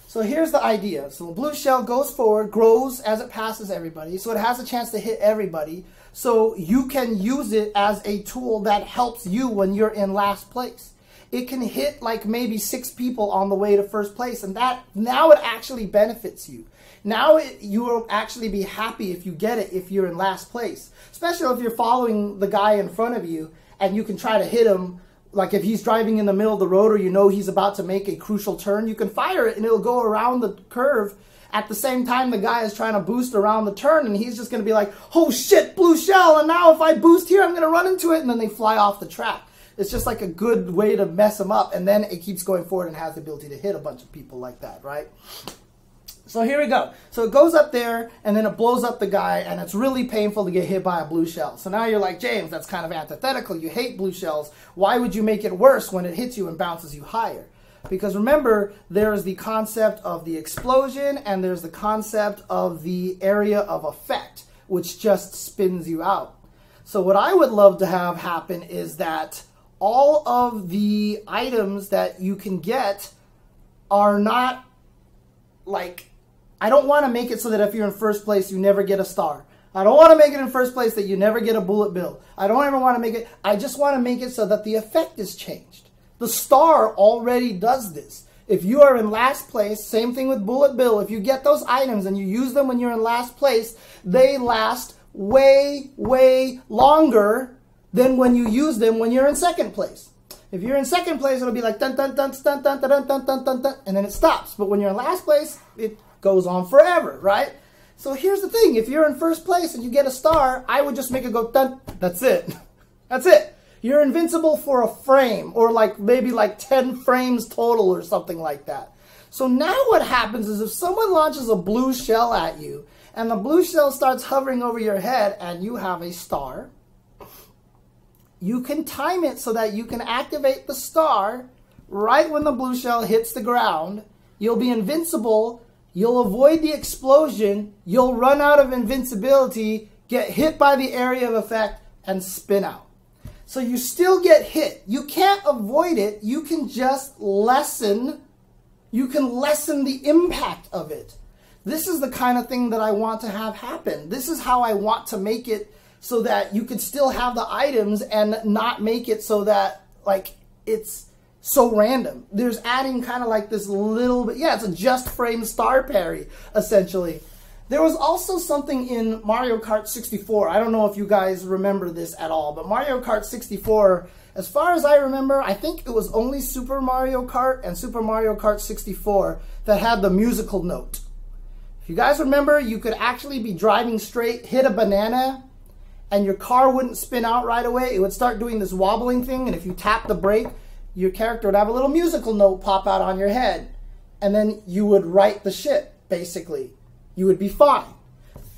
So here's the idea. So the blue shell goes forward, grows as it passes everybody, so it has a chance to hit everybody. So you can use it as a tool that helps you when you're in last place. It can hit like maybe 6 people on the way to first place, and that now it actually benefits you. Now you will actually be happy if you get it if you're in last place, especially if you're following the guy in front of you and you can try to hit him. Like if he's driving in the middle of the road or you know he's about to make a crucial turn, you can fire it and it'll go around the curve. At the same time, the guy is trying to boost around the turn, and he's just going to be like, oh shit, blue shell, and now if I boost here, I'm going to run into it, and then they fly off the track. It's just like a good way to mess them up, and then it keeps going forward and has the ability to hit a bunch of people like that, right? So here we go. So it goes up there, and then it blows up the guy, and it's really painful to get hit by a blue shell. So now you're like, James, that's kind of antithetical. You hate blue shells. Why would you make it worse when it hits you and bounces you higher? Because remember, there's the concept of the explosion and there's the concept of the area of effect, which just spins you out. So what I would love to have happen is that all of the items that you can get are not like, I don't want to make it so that if you're in first place, you never get a star. I don't want to make it in first place that you never get a bullet bill. I don't ever want to make it, I just want to make it so that the effect is changed. The star already does this. If you are in last place, same thing with bullet bill. If you get those items and you use them when you're in last place, they last way, way longer than when you use them when you're in second place. If you're in second place, it'll be like dun dun dun dun dun dun dun dun dun dun dun, and then it stops. But when you're in last place, it goes on forever, right? So here's the thing. If you're in first place and you get a star, I would just make it go dun. That's it. That's it. You're invincible for a frame, or like maybe like 10 frames total or something like that. So now what happens is if someone launches a blue shell at you and the blue shell starts hovering over your head and you have a star, you can time it so that you can activate the star right when the blue shell hits the ground. You'll be invincible. You'll avoid the explosion. You'll run out of invincibility, get hit by the area of effect, and spin out. So you still get hit. You can't avoid it. You can just lessen. You can lessen the impact of it. This is the kind of thing that I want to have happen. This is how I want to make it so that you could still have the items and not make it so that like it's so random. There's adding kind of like this little bit. Yeah, it's a just frame star parry essentially. There was also something in Mario Kart 64. I don't know if you guys remember this at all, but Mario Kart 64, as far as I remember, I think it was only Super Mario Kart and Super Mario Kart 64 that had the musical note. If you guys remember, you could actually be driving straight, hit a banana, and your car wouldn't spin out right away. It would start doing this wobbling thing, and if you tap the brake, your character would have a little musical note pop out on your head, and then you would right the ship, basically. You would be fine.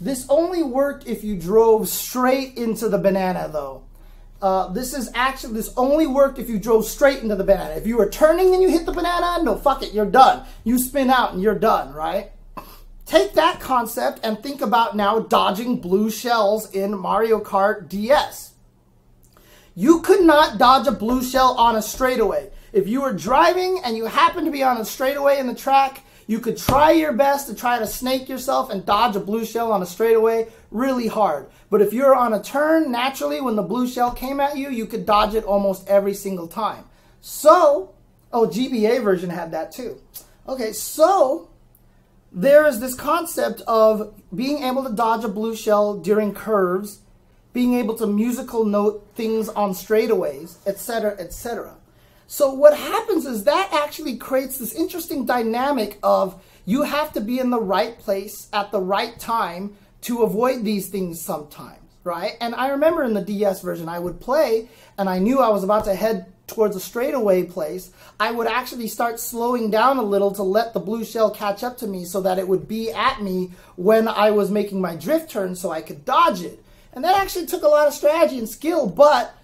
This only worked if you drove straight into the banana, though. This only worked if you drove straight into the banana. If you were turning and you hit the banana, no, fuck it, you're done. You spin out and you're done, right? Take that concept and think about now dodging blue shells in Mario Kart DS. You could not dodge a blue shell on a straightaway. If you were driving and you happened to be on a straightaway in the track, you could try your best to try to snake yourself and dodge a blue shell on a straightaway really hard. But if you're on a turn, naturally, when the blue shell came at you, you could dodge it almost every single time. So, oh, GBA version had that too. Okay, so there is this concept of being able to dodge a blue shell during curves, being able to musical note things on straightaways, etc., etc. So what happens is that actually creates this interesting dynamic of you have to be in the right place at the right time to avoid these things sometimes, right? And I remember in the DS version, I would play and I knew I was about to head towards a straightaway place. I would actually start slowing down a little to let the blue shell catch up to me so that it would be at me when I was making my drift turn so I could dodge it. And that actually took a lot of strategy and skill, but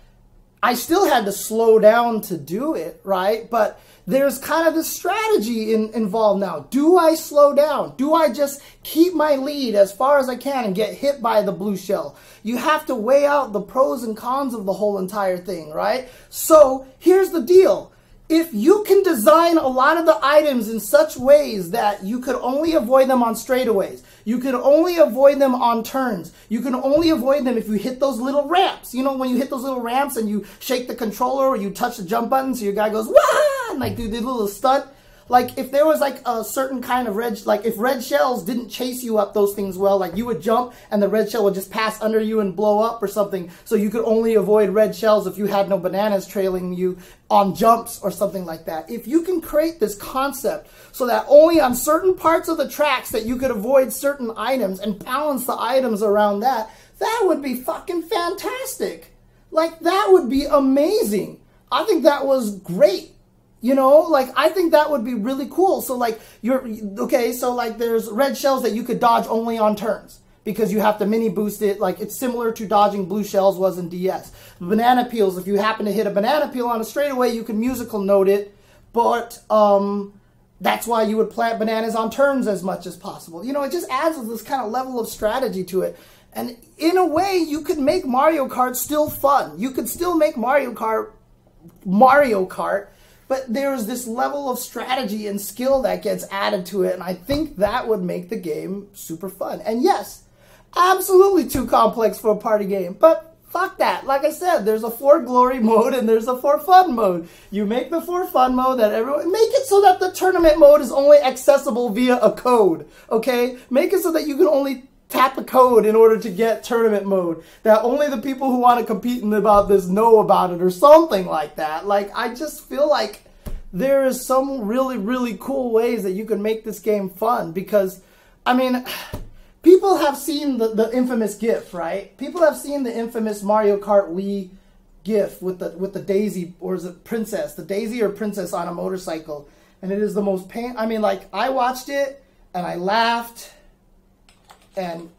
I still had to slow down to do it, right? But there's kind of this strategy involved now. Do I slow down? Do I just keep my lead as far as I can and get hit by the blue shell? You have to weigh out the pros and cons of the whole entire thing, right? So here's the deal. if you can design a lot of the items in such ways that you could only avoid them on straightaways, you could only avoid them on turns, you can only avoid them if you hit those little ramps. You know, when you hit those little ramps and you shake the controller or you touch the jump button, so your guy goes, wah, and like do the little stunt. Like, if there was, like, a certain kind of red, like, if red shells didn't chase you up those things well, like, you would jump and the red shell would just pass under you and blow up or something, so you could only avoid red shells if you had no bananas trailing you on jumps or something like that. If you can create this concept so that only on certain parts of the tracks that you could avoid certain items and balance the items around that, that would be fucking fantastic. Like, that would be amazing. I think that was great. You know, like, I think that would be really cool. So, like, so, like, there's red shells that you could dodge only on turns because you have to mini boost it. Like, it's similar to dodging blue shells was in DS. Banana peels, if you happen to hit a banana peel on a straightaway, you can musical note it. But, that's why you would plant bananas on turns as much as possible. You know, it just adds this kind of level of strategy to it. And in a way, you could make Mario Kart still fun. You could still make Mario Kart, but there's this level of strategy and skill that gets added to it, and I think that would make the game super fun. And yes, absolutely too complex for a party game, but fuck that. Like I said, there's a for glory mode and there's a for fun mode. You make the for fun mode that everyone, make it so that the tournament mode is only accessible via a code, okay? Make it so that you can only tap a code in order to get tournament mode, that only the people who want to compete about this know about it or something like that. Like, I just feel like there is some really, really cool ways that you can make this game fun because, I mean, people have seen the infamous GIF, right? People have seen the infamous Mario Kart Wii GIF with the Daisy, or is it Princess? The Daisy or Princess on a motorcycle. And it is the most I mean, like, I watched it and I laughed. And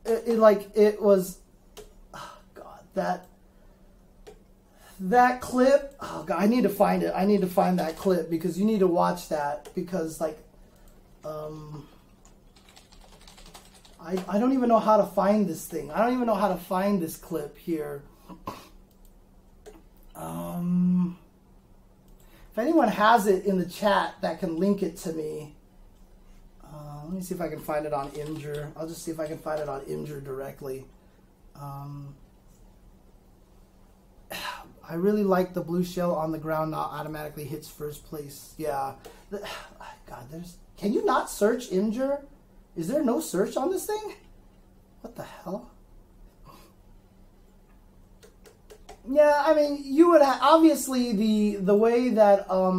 it was, oh God, that clip, oh God, I need to find it. I need to find that clip because you need to watch that because, like, I don't even know how to find this thing. I don't even know how to find this clip here. If anyone has it in the chat that can link it to me, let me see if I can find it on Imgur. I'll just see if I can find it on Imgur directly. I really like the blue shell on the ground not automatically hits first place. Yeah. God, can you not search Imgur? Is there no search on this thing? What the hell? Yeah, I mean, you would obviously the way that let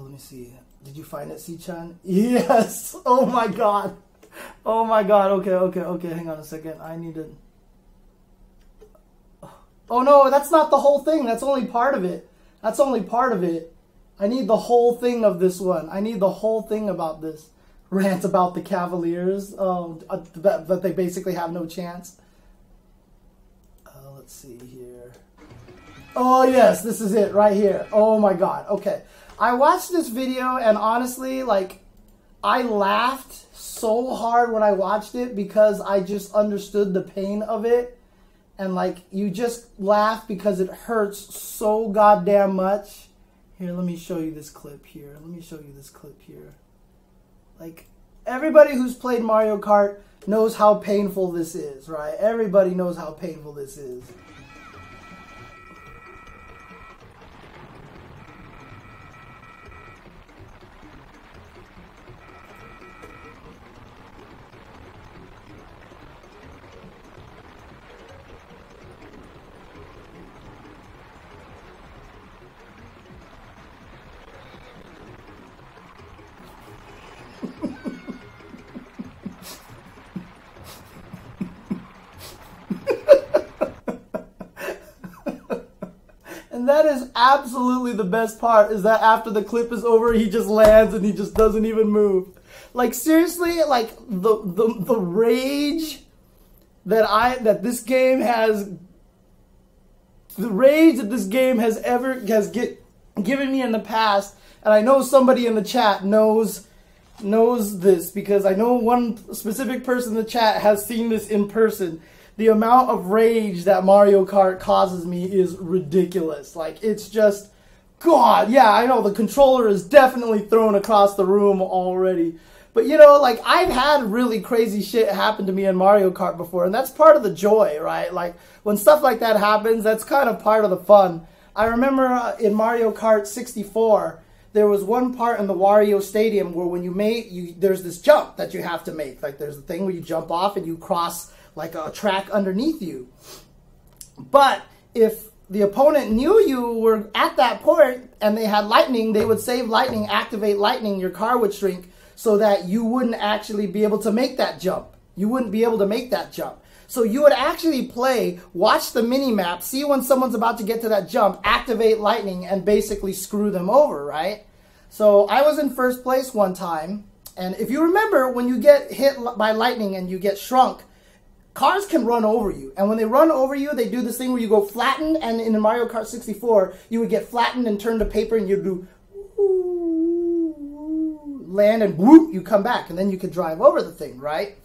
me see. Did you find it, C-chan? Yes. Oh my God. Oh my God. Okay. Hang on a second. I need to. Oh no, that's not the whole thing. That's only part of it. That's only part of it. I need the whole thing of this one. I need the whole thing about this rant about the Cavaliers. That they basically have no chance. Let's see here. Oh yes, this is it right here. Oh my God. Okay. I watched this video and honestly, like, I laughed so hard when I watched it because I just understood the pain of it. And like, you just laugh because it hurts so goddamn much. Here, let me show you this clip here. Like, everybody who's played Mario Kart knows how painful this is, right? Everybody knows how painful this is. And that is absolutely the best part, is that after the clip is over, he just lands and he just doesn't even move. Like, seriously, like, the rage that this game has, given me in the past, and I know somebody in the chat knows this, because I know one specific person in the chat has seen this in person. the amount of rage that Mario Kart causes me is ridiculous. Like, it's just, God, yeah, I know the controller is definitely thrown across the room already. But, you know, like, I've had really crazy shit happen to me in Mario Kart before, and that's part of the joy, right? Like, when stuff like that happens, that's kind of part of the fun. I remember in Mario Kart 64, there was one part in the Wario Stadium where when there's this jump that you have to make. Like, there's a thing where you jump off and you cross, like, a track underneath you. But if the opponent knew you were at that point and they had lightning, they would save lightning, activate lightning, your car would shrink so that you wouldn't actually be able to make that jump. You wouldn't be able to make that jump. So you would actually play, watch the mini-map, see when someone's about to get to that jump, activate lightning, and basically screw them over, right? So I was in first place one time, and if you remember, when you get hit by lightning and you get shrunk, cars can run over you. And when they run over you, they do this thing where you go flattened, and in Mario Kart 64, you would get flattened and turn to paper, and you'd do land, and whoop, you come back, and then you could drive over the thing, right?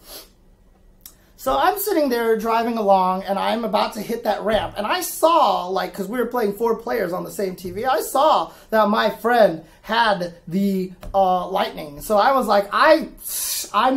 So I'm sitting there driving along, and I'm about to hit that ramp, and I saw, like, because we were playing 4 players on the same TV, I saw that my friend had the lightning. So I was like, I'm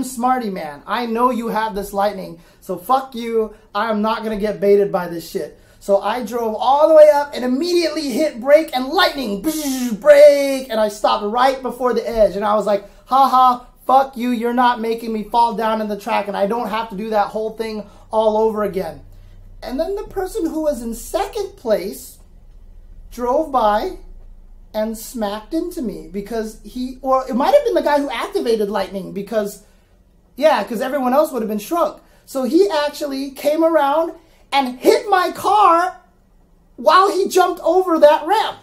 smarty man. I know you have this lightning, so fuck you. I'm not going to get baited by this shit. So I drove all the way up and immediately hit brake and lightning, brake, and I stopped right before the edge. And I was like, haha, fuck you, you're not making me fall down in the track, and I don't have to do that whole thing all over again. And then the person who was in second place drove by and smacked into me because or it might have been the guy who activated lightning because everyone else would have been shrunk. So he actually came around and hit my car while he jumped over that ramp.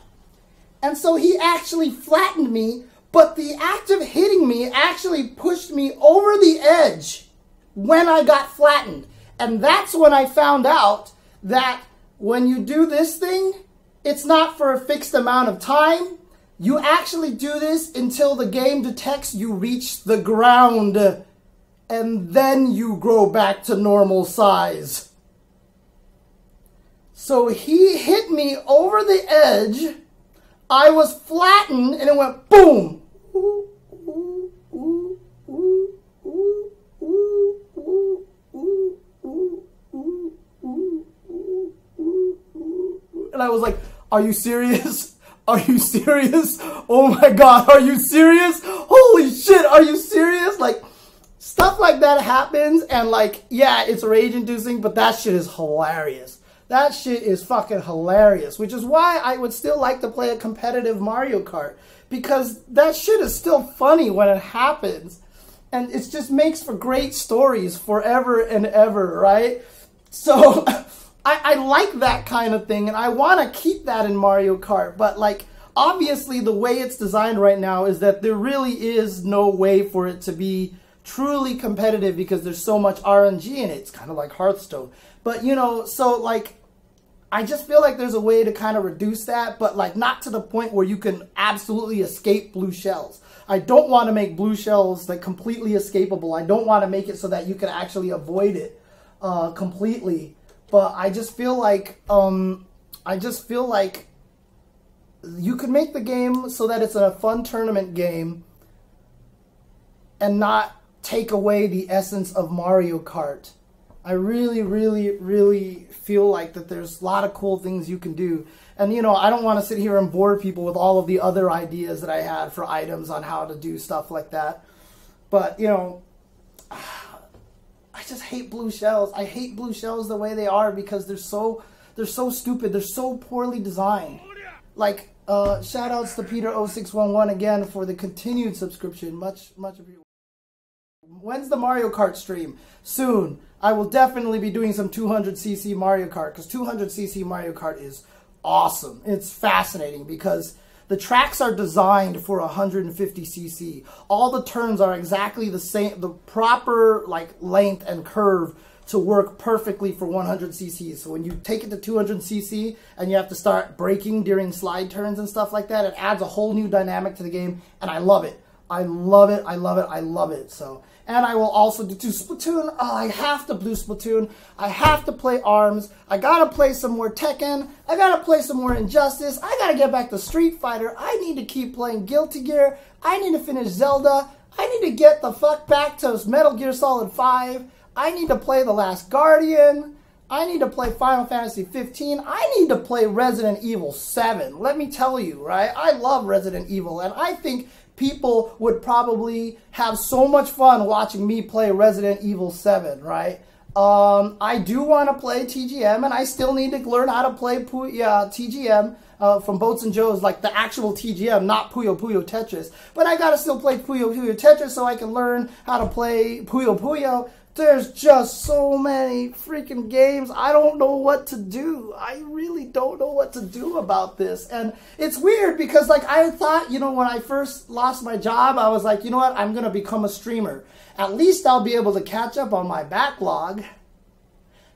And so he actually flattened me, but the act of hitting me actually pushed me over the edge when I got flattened. And that's when I found out that when you do this thing, it's not for a fixed amount of time. You actually do this until the game detects you reach the ground, and then you grow back to normal size. So he hit me over the edge, I was flattened, and it went boom. And I was like, are you serious? Are you serious? Oh my God, are you serious? Holy shit, are you serious? Like, stuff like that happens, and like, yeah, it's rage-inducing, but that shit is hilarious. That shit is fucking hilarious, which is why I would still like to play a competitive Mario Kart, because that shit is still funny when it happens, and it just makes for great stories forever and ever, right? So I like that kind of thing, and I want to keep that in Mario Kart, but like, obviously the way it's designed right now is that there really is no way for it to be truly competitive because there's so much RNG in it. It's kind of like Hearthstone. But, you know, so like, I just feel like there's a way to kind of reduce that, but like not to the point where you can absolutely escape blue shells. I don't want to make blue shells like completely escapable. I don't want to make it so that you can actually avoid it completely. But I just feel like you could make the game so that it's a fun tournament game and not take away the essence of Mario Kart. I really, really, really feel like that there's a lot of cool things you can do. And, you know, I don't want to sit here and bore people with all of the other ideas that I had for items on how to do stuff like that. But, you know, I just hate blue shells. I hate blue shells the way they are because they're so stupid. They're so poorly designed. Like, shout outs to Peter0611 again for the continued subscription. Much appreciated. When's the Mario Kart stream? Soon. I will definitely be doing some 200cc Mario Kart because 200cc Mario Kart is awesome. It's fascinating because the tracks are designed for 150cc. All the turns are exactly the same, the proper like length and curve to work perfectly for 100cc. So when you take it to 200cc and you have to start braking during slide turns and stuff like that, it adds a whole new dynamic to the game, and I love it. I love it. I love it. I love it. So And I will also do Splatoon. Oh, I have to do Splatoon. I have to play ARMS. I gotta play some more Tekken. I gotta play some more Injustice. I gotta get back to Street Fighter. I need to keep playing Guilty Gear. I need to finish Zelda. I need to get the fuck back to Metal Gear Solid 5. I need to play The Last Guardian. I need to play Final Fantasy 15. I need to play Resident Evil 7. Let me tell you, right? I love Resident Evil, and I think people would probably have so much fun watching me play Resident Evil 7, right? I do want to play TGM, and I still need to learn how to play TGM from Boats and Joe's, like the actual TGM, not Puyo Puyo Tetris. But I gotta still play Puyo Puyo Tetris so I can learn how to play Puyo Puyo. There's just so many freaking games. I don't know what to do. I really don't know what to do about this. And it's weird because, like, I thought, you know, when I first lost my job, I was like, you know what? I'm going to become a streamer. At least I'll be able to catch up on my backlog.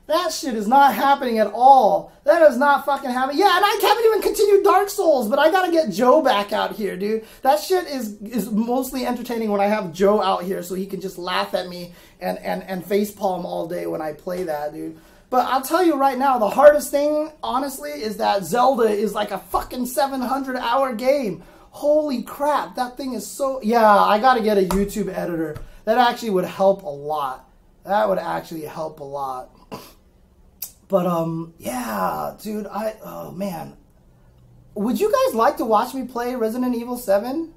That shit is not happening at all. That is not fucking happening. Yeah, and I haven't even continued Dark Souls, but I gotta get Joe back out here, dude. That shit is mostly entertaining when I have Joe out here so he can just laugh at me and facepalm all day when I play that, dude. But I'll tell you right now, the hardest thing, honestly, is that Zelda is like a fucking 700-hour game. Holy crap, that thing is so... Yeah, I gotta get a YouTube editor. That actually would help a lot. That would actually help a lot. But, yeah, dude, oh, man. Would you guys like to watch me play Resident Evil 7?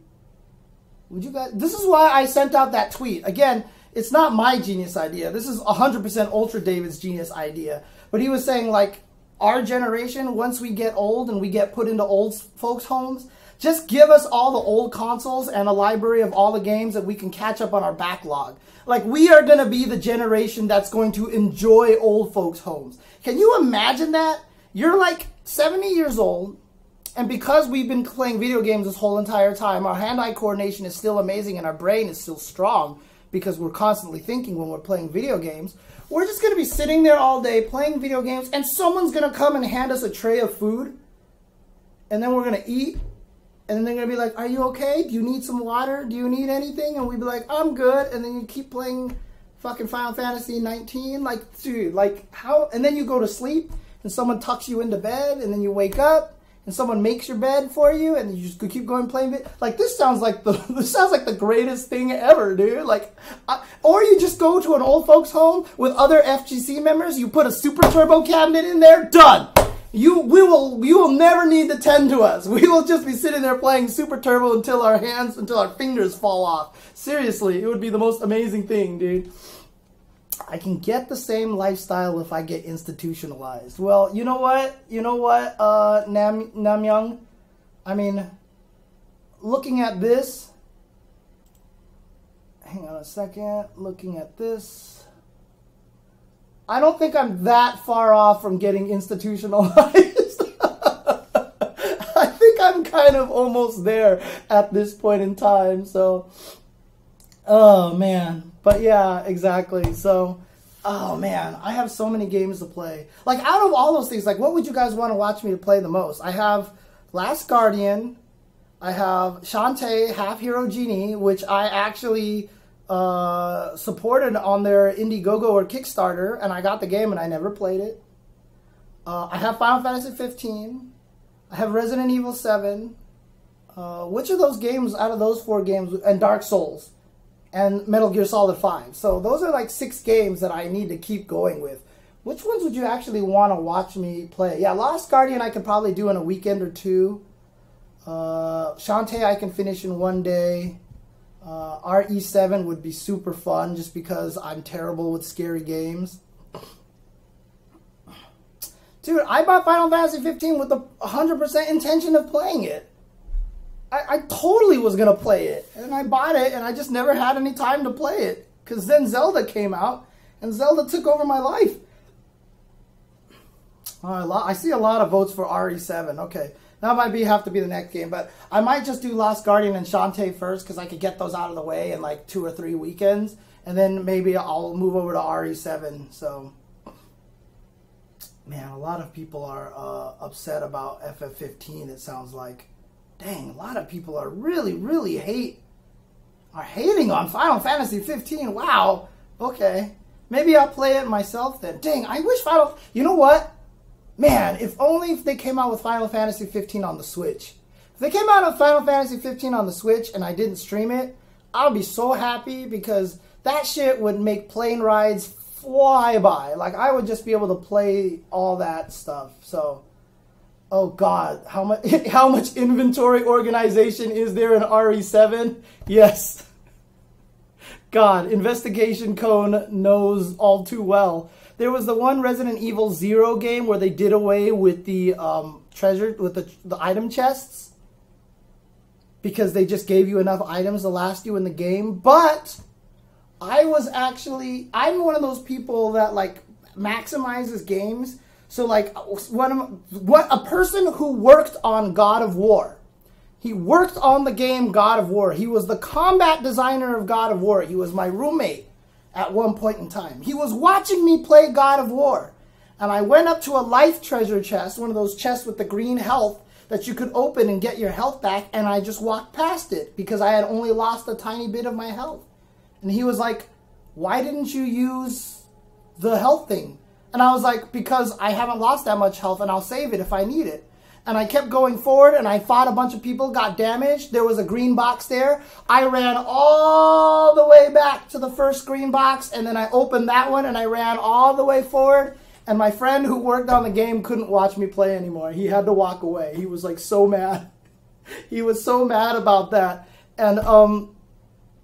Would you guys? This is why I sent out that tweet. Again, it's not my genius idea. This is 100% Ultra David's genius idea. But he was saying, like, our generation, once we get old and we get put into old folks' homes, just give us all the old consoles and a library of all the games that we can catch up on our backlog. Like, we are going to be the generation that's going to enjoy old folks' homes. Can you imagine that? You're like 70 years old, and because we've been playing video games this whole entire time, our hand-eye coordination is still amazing and our brain is still strong because we're constantly thinking when we're playing video games. We're just going to be sitting there all day playing video games, and someone's going to come and hand us a tray of food, and then we're going to eat. And then they're going to be like, are you okay? Do you need some water? Do you need anything? And we'd be like, I'm good. And then you keep playing fucking Final Fantasy 19. Like, dude, like, how? And then you go to sleep, and someone tucks you into bed, and then you wake up, and someone makes your bed for you, and you just keep going playing it. Like, this sounds like the greatest thing ever, dude. Like, or you just go to an old folks' home with other FGC members, you put a Super Turbo cabinet in there, done. You will never need to tend to us. We will just be sitting there playing Super Turbo until our fingers fall off. Seriously, it would be the most amazing thing, dude. I can get the same lifestyle if I get institutionalized. Well, you know what? Namyoung? I mean, looking at this, hang on a second, looking at this, I don't think I'm that far off from getting institutionalized. I think I'm kind of almost there at this point in time. So, oh man. But yeah, exactly. So, oh man, I have so many games to play. Like, out of all those things, like, what would you guys want to watch me to play the most? I have Last Guardian. I have Shantae Half Hero Genie, which I actually... supported on their Indiegogo or Kickstarter, and I got the game and I never played it. I have Final Fantasy 15. I have Resident Evil 7. Which of those games, out of those 4 games, and Dark Souls, and Metal Gear Solid 5. So those are like 6 games that I need to keep going with. Which ones would you actually want to watch me play? Yeah, Last Guardian I could probably do in a weekend or 2. Shantae I can finish in 1 day. RE7 would be super fun just because I'm terrible with scary games. Dude, I bought Final Fantasy 15 with the 100% intention of playing it. I totally was going to play it. And I bought it, and I just never had any time to play it. Because then Zelda came out, and Zelda took over my life. I see a lot of votes for RE7. Okay. That might have to be the next game, but I might just do Last Guardian and Shantae first because I could get those out of the way in like 2 or 3 weekends, and then maybe I'll move over to RE7. So, man, a lot of people are upset about FF15. It sounds like, dang, a lot of people are really hate are hating on Final Fantasy 15. Wow. Okay. Maybe I'll play it myself then. Dang, I wish Final... You know what? Man, if they came out with Final Fantasy 15 on the Switch. If they came out with Final Fantasy 15 on the Switch and I didn't stream it, I'd be so happy because that shit would make plane rides fly by. Like, I would just be able to play all that stuff. So, oh God, how much inventory organization is there in RE7? Yes. God, Investigation Cone knows all too well. There was the one Resident Evil 0 game where they did away with the the item chests because they just gave you enough items to last you in the game. But I'm one of those people that like maximizes games. So like a person who worked on God of War. He worked on the game God of War. He was the combat designer of God of War. He was my roommate at one point in time. He was watching me play God of War. And I went up to a life treasure chest, one of those chests with the green health that you could open and get your health back, and I just walked past it because I had only lost a tiny bit of my health. And he was like, why didn't you use the health thing? And I was like, because I haven't lost that much health and I'll save it if I need it. And I kept going forward and I fought a bunch of people, got damaged. There was a green box there. I ran all the way back to the first green box and then I opened that one and I ran all the way forward. And my friend who worked on the game couldn't watch me play anymore. He had to walk away. He was like so mad. He was so mad about that. And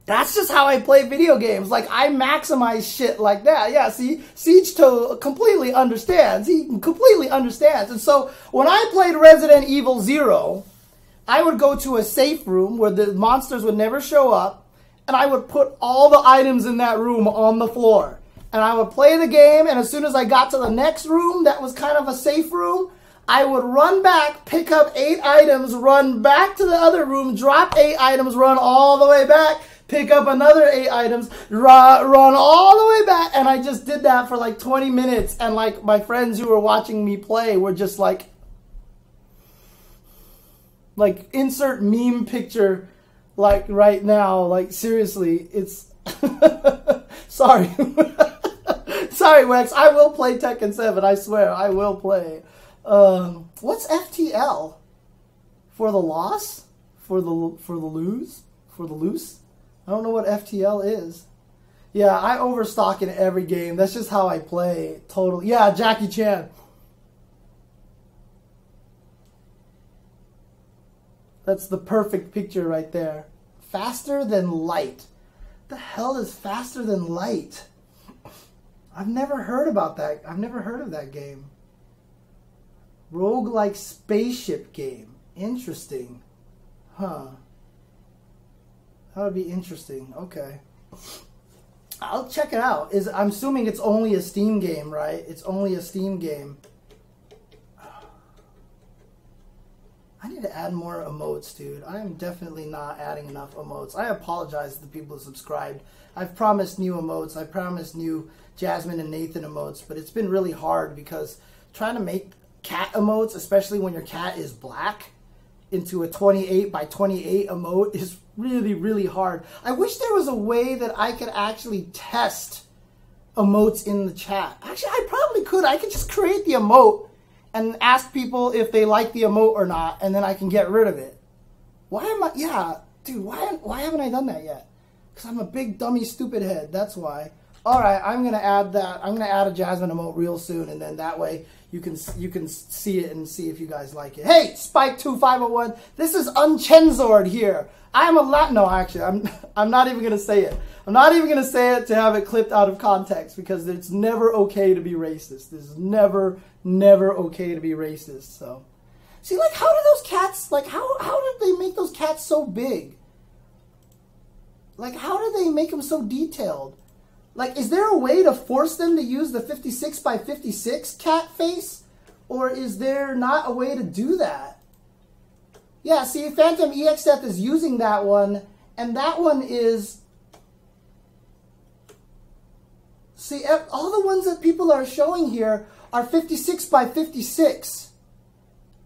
that's just how I play video games. Like, I maximize shit like that. Yeah, see, Siege Toe completely understands. He completely understands. And so, when I played Resident Evil 0, I would go to a safe room where the monsters would never show up, and I would put all the items in that room on the floor. And I would play the game, and as soon as I got to the next room that was kind of a safe room, I would run back, pick up 8 items, run back to the other room, drop 8 items, run all the way back, pick up another 8 items, run all the way back. And I just did that for like 20 minutes. And like my friends who were watching me play were just like insert meme picture like right now. Like seriously, it's sorry. Sorry, Wex. I will play Tekken 7. I swear, I will play. What's FTL? For the loss? For the lose? For the loose? I don't know what FTL is. Yeah, I overstock in every game. That's just how I play. Totally. Yeah, Jackie Chan. That's the perfect picture right there. Faster than light. What the hell is faster than light? I've never heard about that. I've never heard of that game. Roguelike spaceship game. Interesting. Huh. That would be interesting. Okay. I'll check it out. I'm assuming it's only a Steam game, right? It's only a Steam game. I need to add more emotes, dude. I am definitely not adding enough emotes. I apologize to the people who subscribed. I've promised new emotes. I promised new Jasmine and Nathan emotes, but it's been really hard because trying to make cat emotes, especially when your cat is black, into a 28 by 28 emote is really, really hard. I wish there was a way that I could actually test emotes in the chat. Actually, I probably could. I could just create the emote and ask people if they like the emote or not, and then I can get rid of it. Why am I... Yeah, dude, why haven't I done that yet? Because I'm a big, dummy, stupid head. That's why. Alright, I'm going to add that. I'm going to add a Jasmine emote real soon, and then that way you can see it and see if you guys like it. Hey, Spike2501, this is Unchensored here. I'm a lot... No, actually, I'm not even going to say it. I'm not even going to say it to have it clipped out of context, because it's never okay to be racist. This is never okay to be racist, so... See, like, how do those cats... Like, how did they make those cats so big? Like, how did they make them so detailed? Like, is there a way to force them to use the 56 by 56 cat face? Or is there not a way to do that? Yeah, see, Phantom EX Death is using that one, and that one is... See, all the ones that people are showing here are 56 by 56.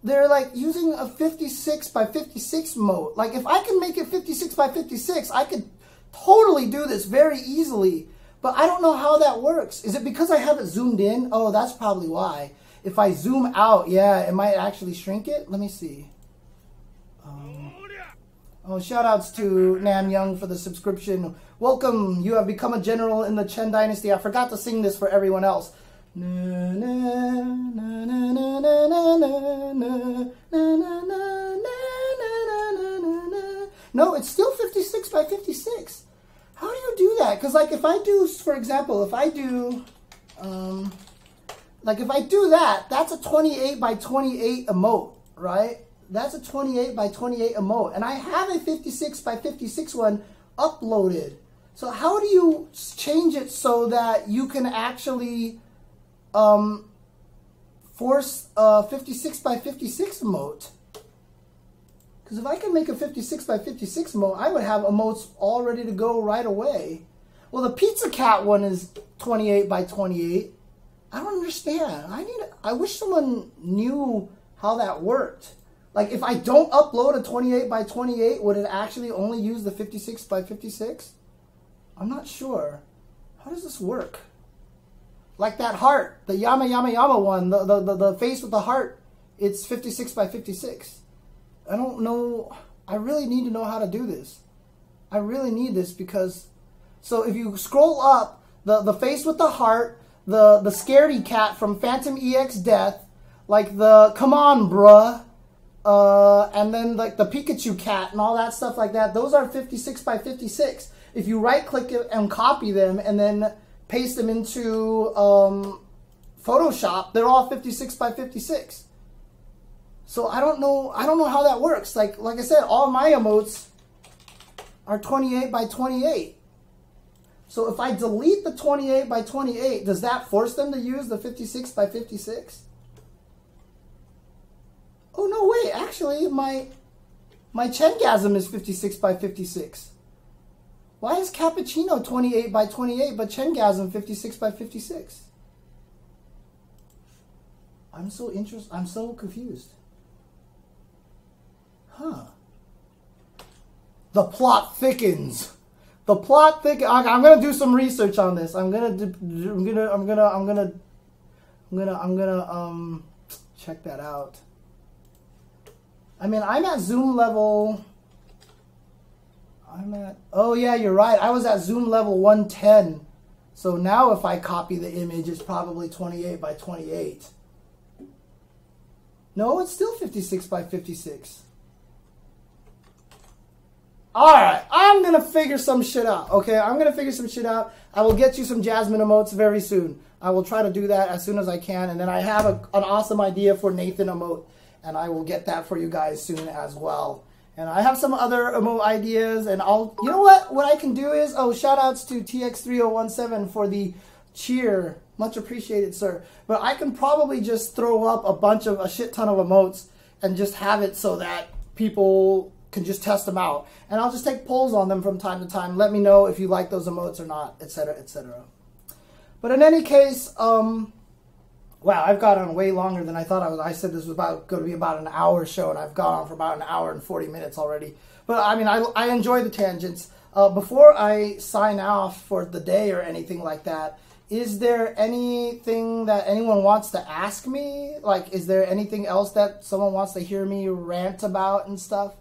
They're, like, using a 56 by 56 mode. Like, if I can make it 56 by 56, I could totally do this very easily, but I don't know how that works. Is it because I have it zoomed in? Oh, that's probably why. If I zoom out, yeah, it might actually shrink it. Let me see. Oh, shout outs to Nam Young for the subscription. Welcome, you have become a general in the Chen Dynasty. I forgot to sing this for everyone else. No, it's still 56 by 56. How do you do that? Because, like, if I do, for example, if I do that, that's a 28 by 28 emote, right? That's a 28 by 28 emote. And I have a 56 by 56 one uploaded. So how do you change it so that you can actually force a 56 by 56 emote? Because if I can make a 56 by 56 emote, I would have emotes all ready to go right away. Well, the Pizza Cat one is 28 by 28. I don't understand. I wish someone knew how that worked. Like, if I don't upload a 28 by 28, would it actually only use the 56 by 56? I'm not sure. How does this work? Like that heart, the Yama Yama Yama one, the face with the heart, it's 56 by 56. I don't know. I really need to know how to do this. I really need this because... So if you scroll up, the face with the heart, the scaredy cat from Phantom EX Death, like the come on bruh, and then like the Pikachu cat and all that stuff like that, those are 56 by 56. If you right click it and copy them and then paste them into Photoshop, they're all 56 by 56. So I don't know how that works. Like I said, all my emotes are 28 by 28. So if I delete the 28 by 28, does that force them to use the 56 by 56? Oh, no, wait. Actually, my Chengasm is 56 by 56. Why is Cappuccino 28 by 28, but Chengasm 56 by 56? I'm so confused. Huh. The plot thickens. The plot thickens. I'm gonna do some research on this. I'm gonna check that out. I mean, I'm at zoom level. Oh yeah, you're right. I was at zoom level 110. So now if I copy the image, it's probably 28 by 28. No, it's still 56 by 56. Alright, I'm going to figure some shit out. Okay, I'm going to figure some shit out. I will get you some Jasmine emotes very soon. I will try to do that as soon as I can. And then I have an awesome idea for Nathan emote. And I will get that for you guys soon as well. And I have some other emote ideas. And you know what? What I can do is, shout outs to TX3017 for the cheer. Much appreciated, sir. But I can probably just throw up a shit ton of emotes and just have it so that people can just test them out. And I'll just take polls on them from time to time. Let me know if you like those emotes or not, etc., etc. But in any case, wow, I've gone on way longer than I thought I was. I said this was going to be about an hour show, and I've gone on for about an hour and 40 minutes already. But I mean, I enjoy the tangents. Before I sign off for the day or anything like that, is there anything that anyone wants to ask me? Like, is there anything else that someone wants to hear me rant about and stuff?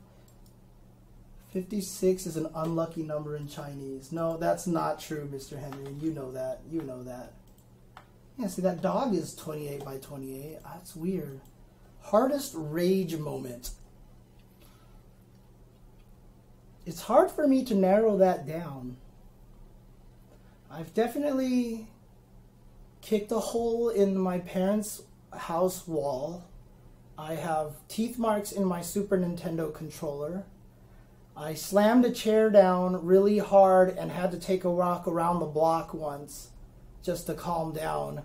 56 is an unlucky number in Chinese. No, that's not true, Mr. Henry. You know that. You know that. Yeah, see, that dog is 28 by 28. That's weird. Hardest rage moment. It's hard for me to narrow that down. I've definitely kicked a hole in my parents' house wall. I have teeth marks in my Super Nintendo controller. I slammed a chair down really hard and had to take a walk around the block once just to calm down.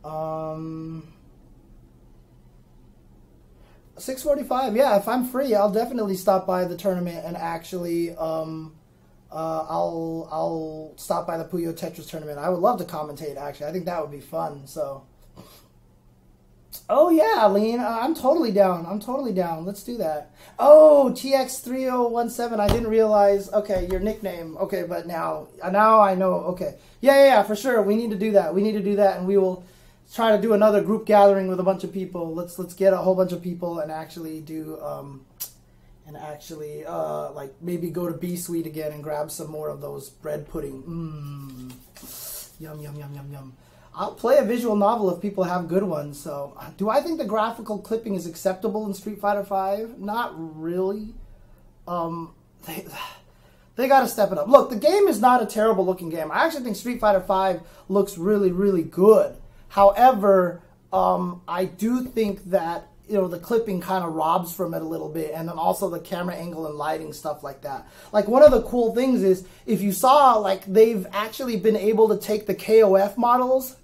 6:45, yeah, if I'm free, I'll definitely stop by the tournament and actually, I'll stop by the Puyo Tetris tournament. I would love to commentate, actually. I think that would be fun, so. Oh yeah, Lean. I'm totally down. I'm totally down. Let's do that. Oh, TX3017. I didn't realize. Okay, your nickname. Okay, but now I know. Okay. Yeah, for sure. We need to do that. We need to do that, and we will try to do another group gathering with a bunch of people. Let's get a whole bunch of people and actually do like maybe go to B Suite again and grab some more of those bread pudding. Yum yum yum yum yum. I'll play a visual novel if people have good ones. So, do I think the graphical clipping is acceptable in Street Fighter V? Not really. They got to step it up. Look, the game is not a terrible looking game. I actually think Street Fighter V looks really, really good. However, I do think that the clipping kind of robs from it a little bit, and then also the camera angle and lighting, stuff like that. Like, one of the cool things is, if you saw, like, they've actually been able to take the KOF models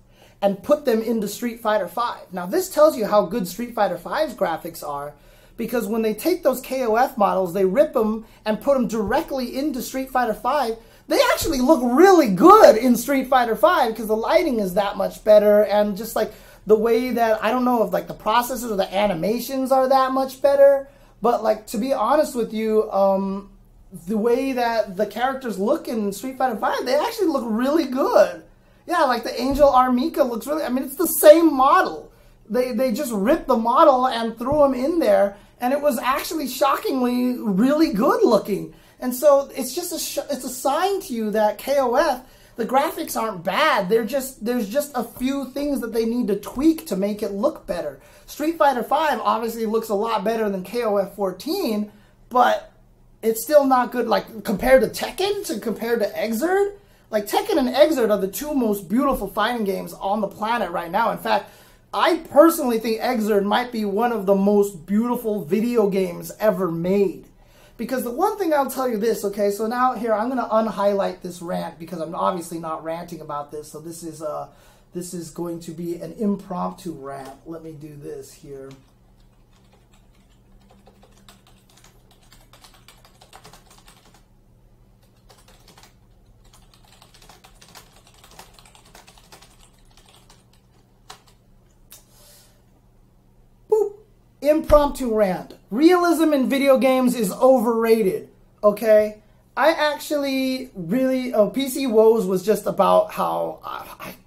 and put them into Street Fighter V. Now, this tells you how good Street Fighter V's graphics are, because when they take those KOF models, they rip them and put them directly into Street Fighter V, they actually look really good in Street Fighter V, because the lighting is that much better, and just, like, the way that, I don't know if, like, the processors or the animations are that much better, but, like, to be honest with you, the way that the characters look in Street Fighter V, they actually look really good. Yeah, like the Angel Armika looks really, I mean, it's the same model. They just ripped the model and threw him in there, and it was actually shockingly really good looking. And so it's just it's a sign to you that KOF, the graphics aren't bad. There's just a few things that they need to tweak to make it look better. Street Fighter V obviously looks a lot better than KOF 14, but it's still not good. Like, compared to Tekken, compared to Xrd, like, Tekken and Xrd are the two most beautiful fighting games on the planet right now. In fact, I personally think Xrd might be one of the most beautiful video games ever made. Because the one thing I'll tell you this, okay, so now here, I'm going to unhighlight this rant because I'm obviously not ranting about this. So this is going to be an impromptu rant. Let me do this here. Impromptu rant. Realism in video games is overrated, okay? I actually really... PC Woes was just about how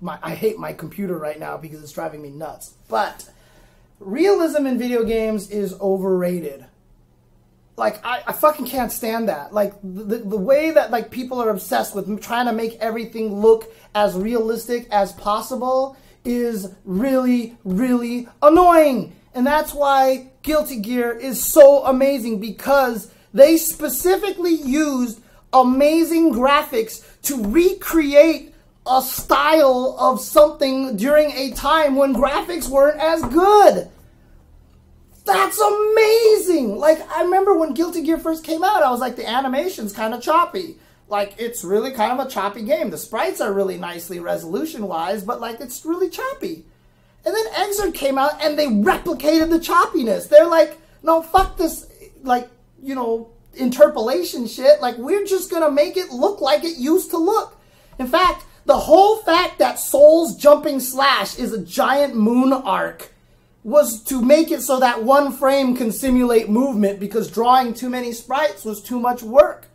I hate my computer right now because it's driving me nuts. But realism in video games is overrated. Like, I fucking can't stand that. Like, the way that, like, people are obsessed with trying to make everything look as realistic as possible is really, really annoying. And that's why Guilty Gear is so amazing, because they specifically used amazing graphics to recreate a style of something during a time when graphics weren't as good. That's amazing! Like, I remember when Guilty Gear first came out, I was like, the animation's kind of choppy. Like, it's really kind of a choppy game. The sprites are really nicely resolution-wise, but, like, it's really choppy. And then Xrd came out and they replicated the choppiness. They're like, no, fuck this, like, interpolation shit. Like, we're just going to make it look like it used to look. In fact, the whole fact that Soul's jumping slash is a giant moon arc was to make it so that one frame can simulate movement, because drawing too many sprites was too much work.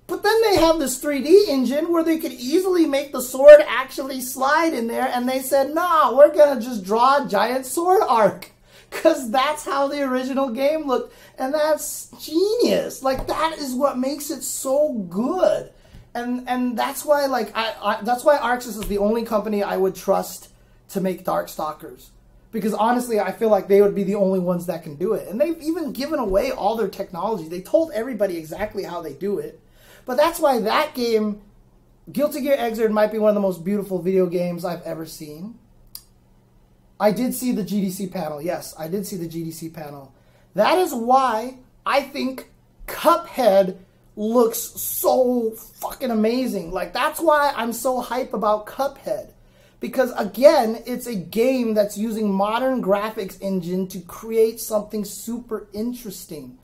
But then they have this 3D engine where they could easily make the sword actually slide in there, and they said, nah, we're going to just draw a giant sword arc, because that's how the original game looked, and that's genius. Like, that is what makes it so good. And that's why, like, that's why Arxis is the only company I would trust to make Darkstalkers. Because honestly, I feel like they would be the only ones that can do it. And they've even given away all their technology. They told everybody exactly how they do it. But that's why that game, Guilty Gear Xrd, might be one of the most beautiful video games I've ever seen. I did see the GDC panel. Yes, I did see the GDC panel. That is why I think Cuphead looks so fucking amazing. Like, that's why I'm so hype about Cuphead. Because, again, it's a game that's using modern graphics engine to create something super interesting.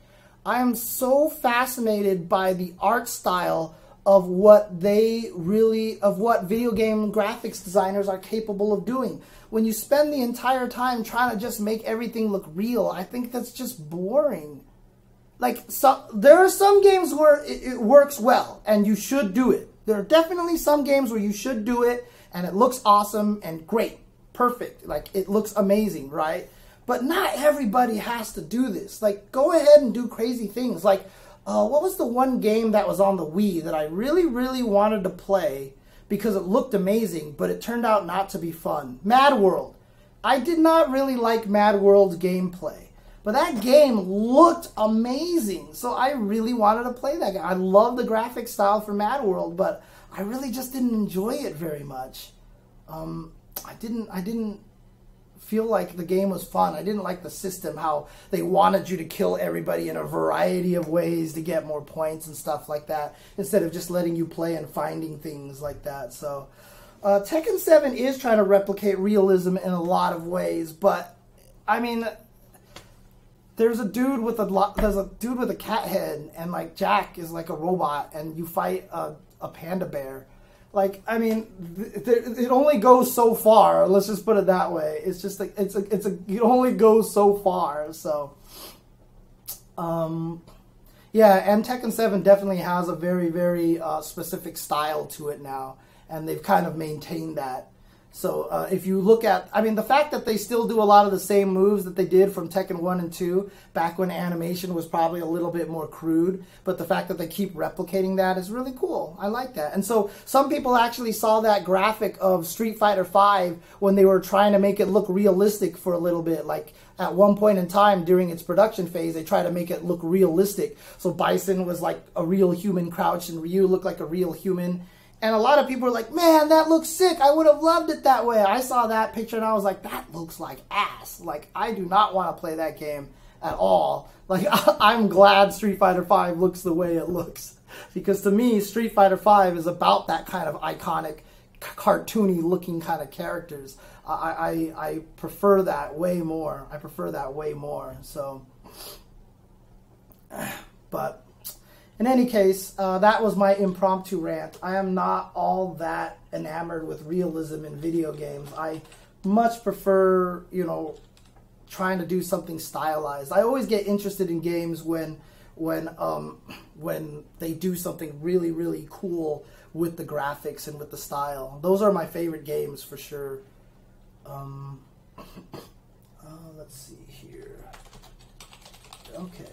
I am so fascinated by the art style of what video game graphics designers are capable of doing. When you spend the entire time trying to just make everything look real, I think that's just boring. Like, there are some games where it works well, and you should do it. There are definitely some games where you should do it, and it looks awesome and great, perfect. Like, it looks amazing, right? But not everybody has to do this. Like, go ahead and do crazy things. Like, what was the one game that was on the Wii that I really, really wanted to play because it looked amazing, but it turned out not to be fun? Mad World. I did not really like Mad World's gameplay. But that game looked amazing, so I really wanted to play that game. I love the graphic style for Mad World, but I really just didn't enjoy it very much. I didn't feel like the game was fun. I didn't like the system, how they wanted you to kill everybody in a variety of ways to get more points and stuff like that, instead of just letting you play and finding things like that. So Tekken 7 is trying to replicate realism in a lot of ways, but I mean, there's a dude with a cat head, and like Jack is like a robot, and you fight a panda bear. Like, I mean, it only goes so far. Let's just put it that way. It's just like it only goes so far. So, yeah, and Tekken 7 definitely has a very, very specific style to it now, and they've kind of maintained that. So if you look at, I mean, the fact that they still do a lot of the same moves that they did from Tekken 1 and 2, back when animation was probably a little bit more crude, but the fact that they keep replicating that is really cool. I like that. And so some people actually saw that graphic of Street Fighter V when they were trying to make it look realistic for a little bit. Like, at one point in time during its production phase, they tried to make it look realistic. So Bison was like a real human crouched, and Ryu looked like a real human. And a lot of people were like, man, that looks sick. I would have loved it that way. I saw that picture and I was like, that looks like ass. Like, I do not want to play that game at all. Like, I'm glad Street Fighter V looks the way it looks. Because to me, Street Fighter V is about that kind of iconic, cartoony looking kind of characters. I prefer that way more. I prefer that way more. So, but in any case, that was my impromptu rant. I am not all that enamored with realism in video games. I much prefer, you know, trying to do something stylized. I always get interested in games when they do something really, really cool with the graphics and with the style. Those are my favorite games for sure. Let's see here. Okay.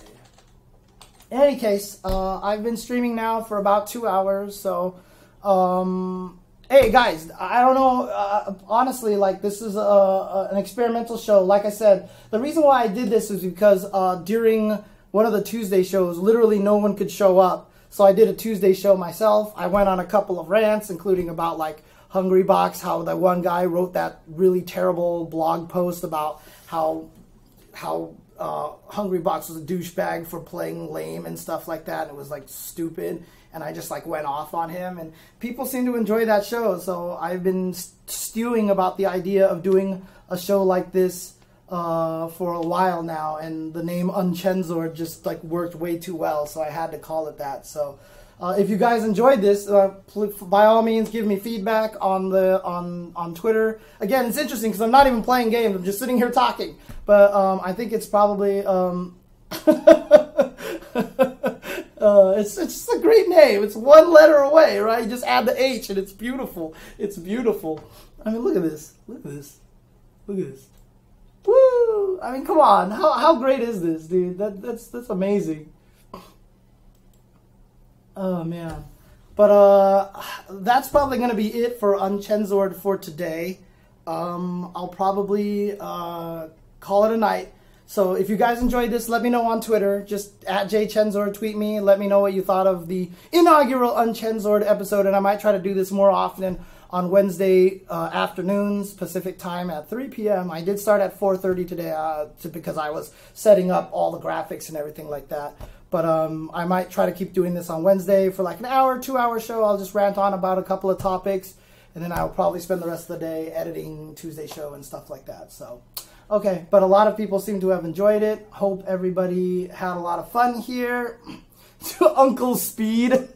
In any case, I've been streaming now for about 2 hours, so, hey guys, I don't know, honestly, like, this is an experimental show. Like I said, the reason why I did this is because during one of the Tuesday shows, literally no one could show up, so I did a Tuesday show myself. I went on a couple of rants, including about, like, Hungrybox, how that one guy wrote that really terrible blog post about how Hungrybox was a douchebag for playing lame and stuff like that. It was like stupid, and I just like went off on him, and people seem to enjoy that show. So I've been stewing about the idea of doing a show like this for a while now, and the name Unchensored just like worked way too well, so I had to call it that. So if you guys enjoyed this, by all means give me feedback on Twitter. Again, it's interesting because I'm not even playing games, I'm just sitting here talking. But I think it's probably it's just a great name. It's one letter away, right? You just add the H and it's beautiful. It's beautiful. I mean, look at this. Look at this. Look at this. Woo! I mean, come on. How great is this, dude? That's amazing. Oh, man. But that's probably going to be it for Unchensored for today. I'll probably call it a night. So if you guys enjoyed this, let me know on Twitter. Just at jchensor, tweet me. Let me know what you thought of the inaugural Unchensored episode. And I might try to do this more often on Wednesday afternoons, Pacific time at 3 p.m. I did start at 4:30 today because I was setting up all the graphics and everything like that. But I might try to keep doing this on Wednesday for like an hour, 2-hour show. I'll just rant on about a couple of topics. And then I'll probably spend the rest of the day editing Tuesday show and stuff like that. So, okay. But a lot of people seem to have enjoyed it. Hope everybody had a lot of fun here. Uncle Speed.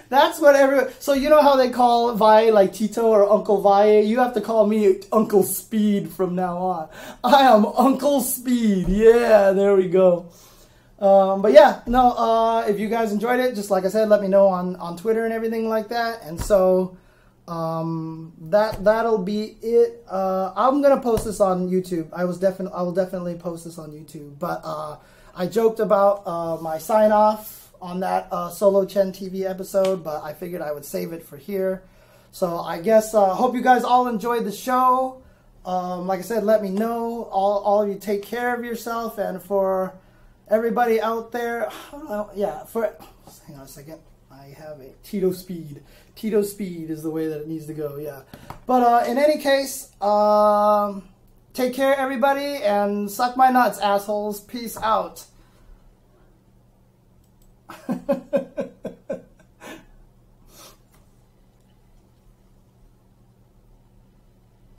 That's what everyone. So you know how they call Vi like Tito or Uncle Vi? You have to call me Uncle Speed from now on. I am Uncle Speed. Yeah, there we go. But yeah, no. If you guys enjoyed it, just like I said, let me know on Twitter and everything like that. And so that'll be it. I'm gonna post this on YouTube. I will definitely post this on YouTube. But I joked about my sign off on that Solo Chen TV episode, but I figured I would save it for here. So I guess hope you guys all enjoyed the show. Like I said, let me know. All of you take care of yourself, and for everybody out there, hang on a second. I have a Tito Speed. Tito Speed is the way that it needs to go, yeah. But in any case, take care, everybody, and suck my nuts, assholes. Peace out.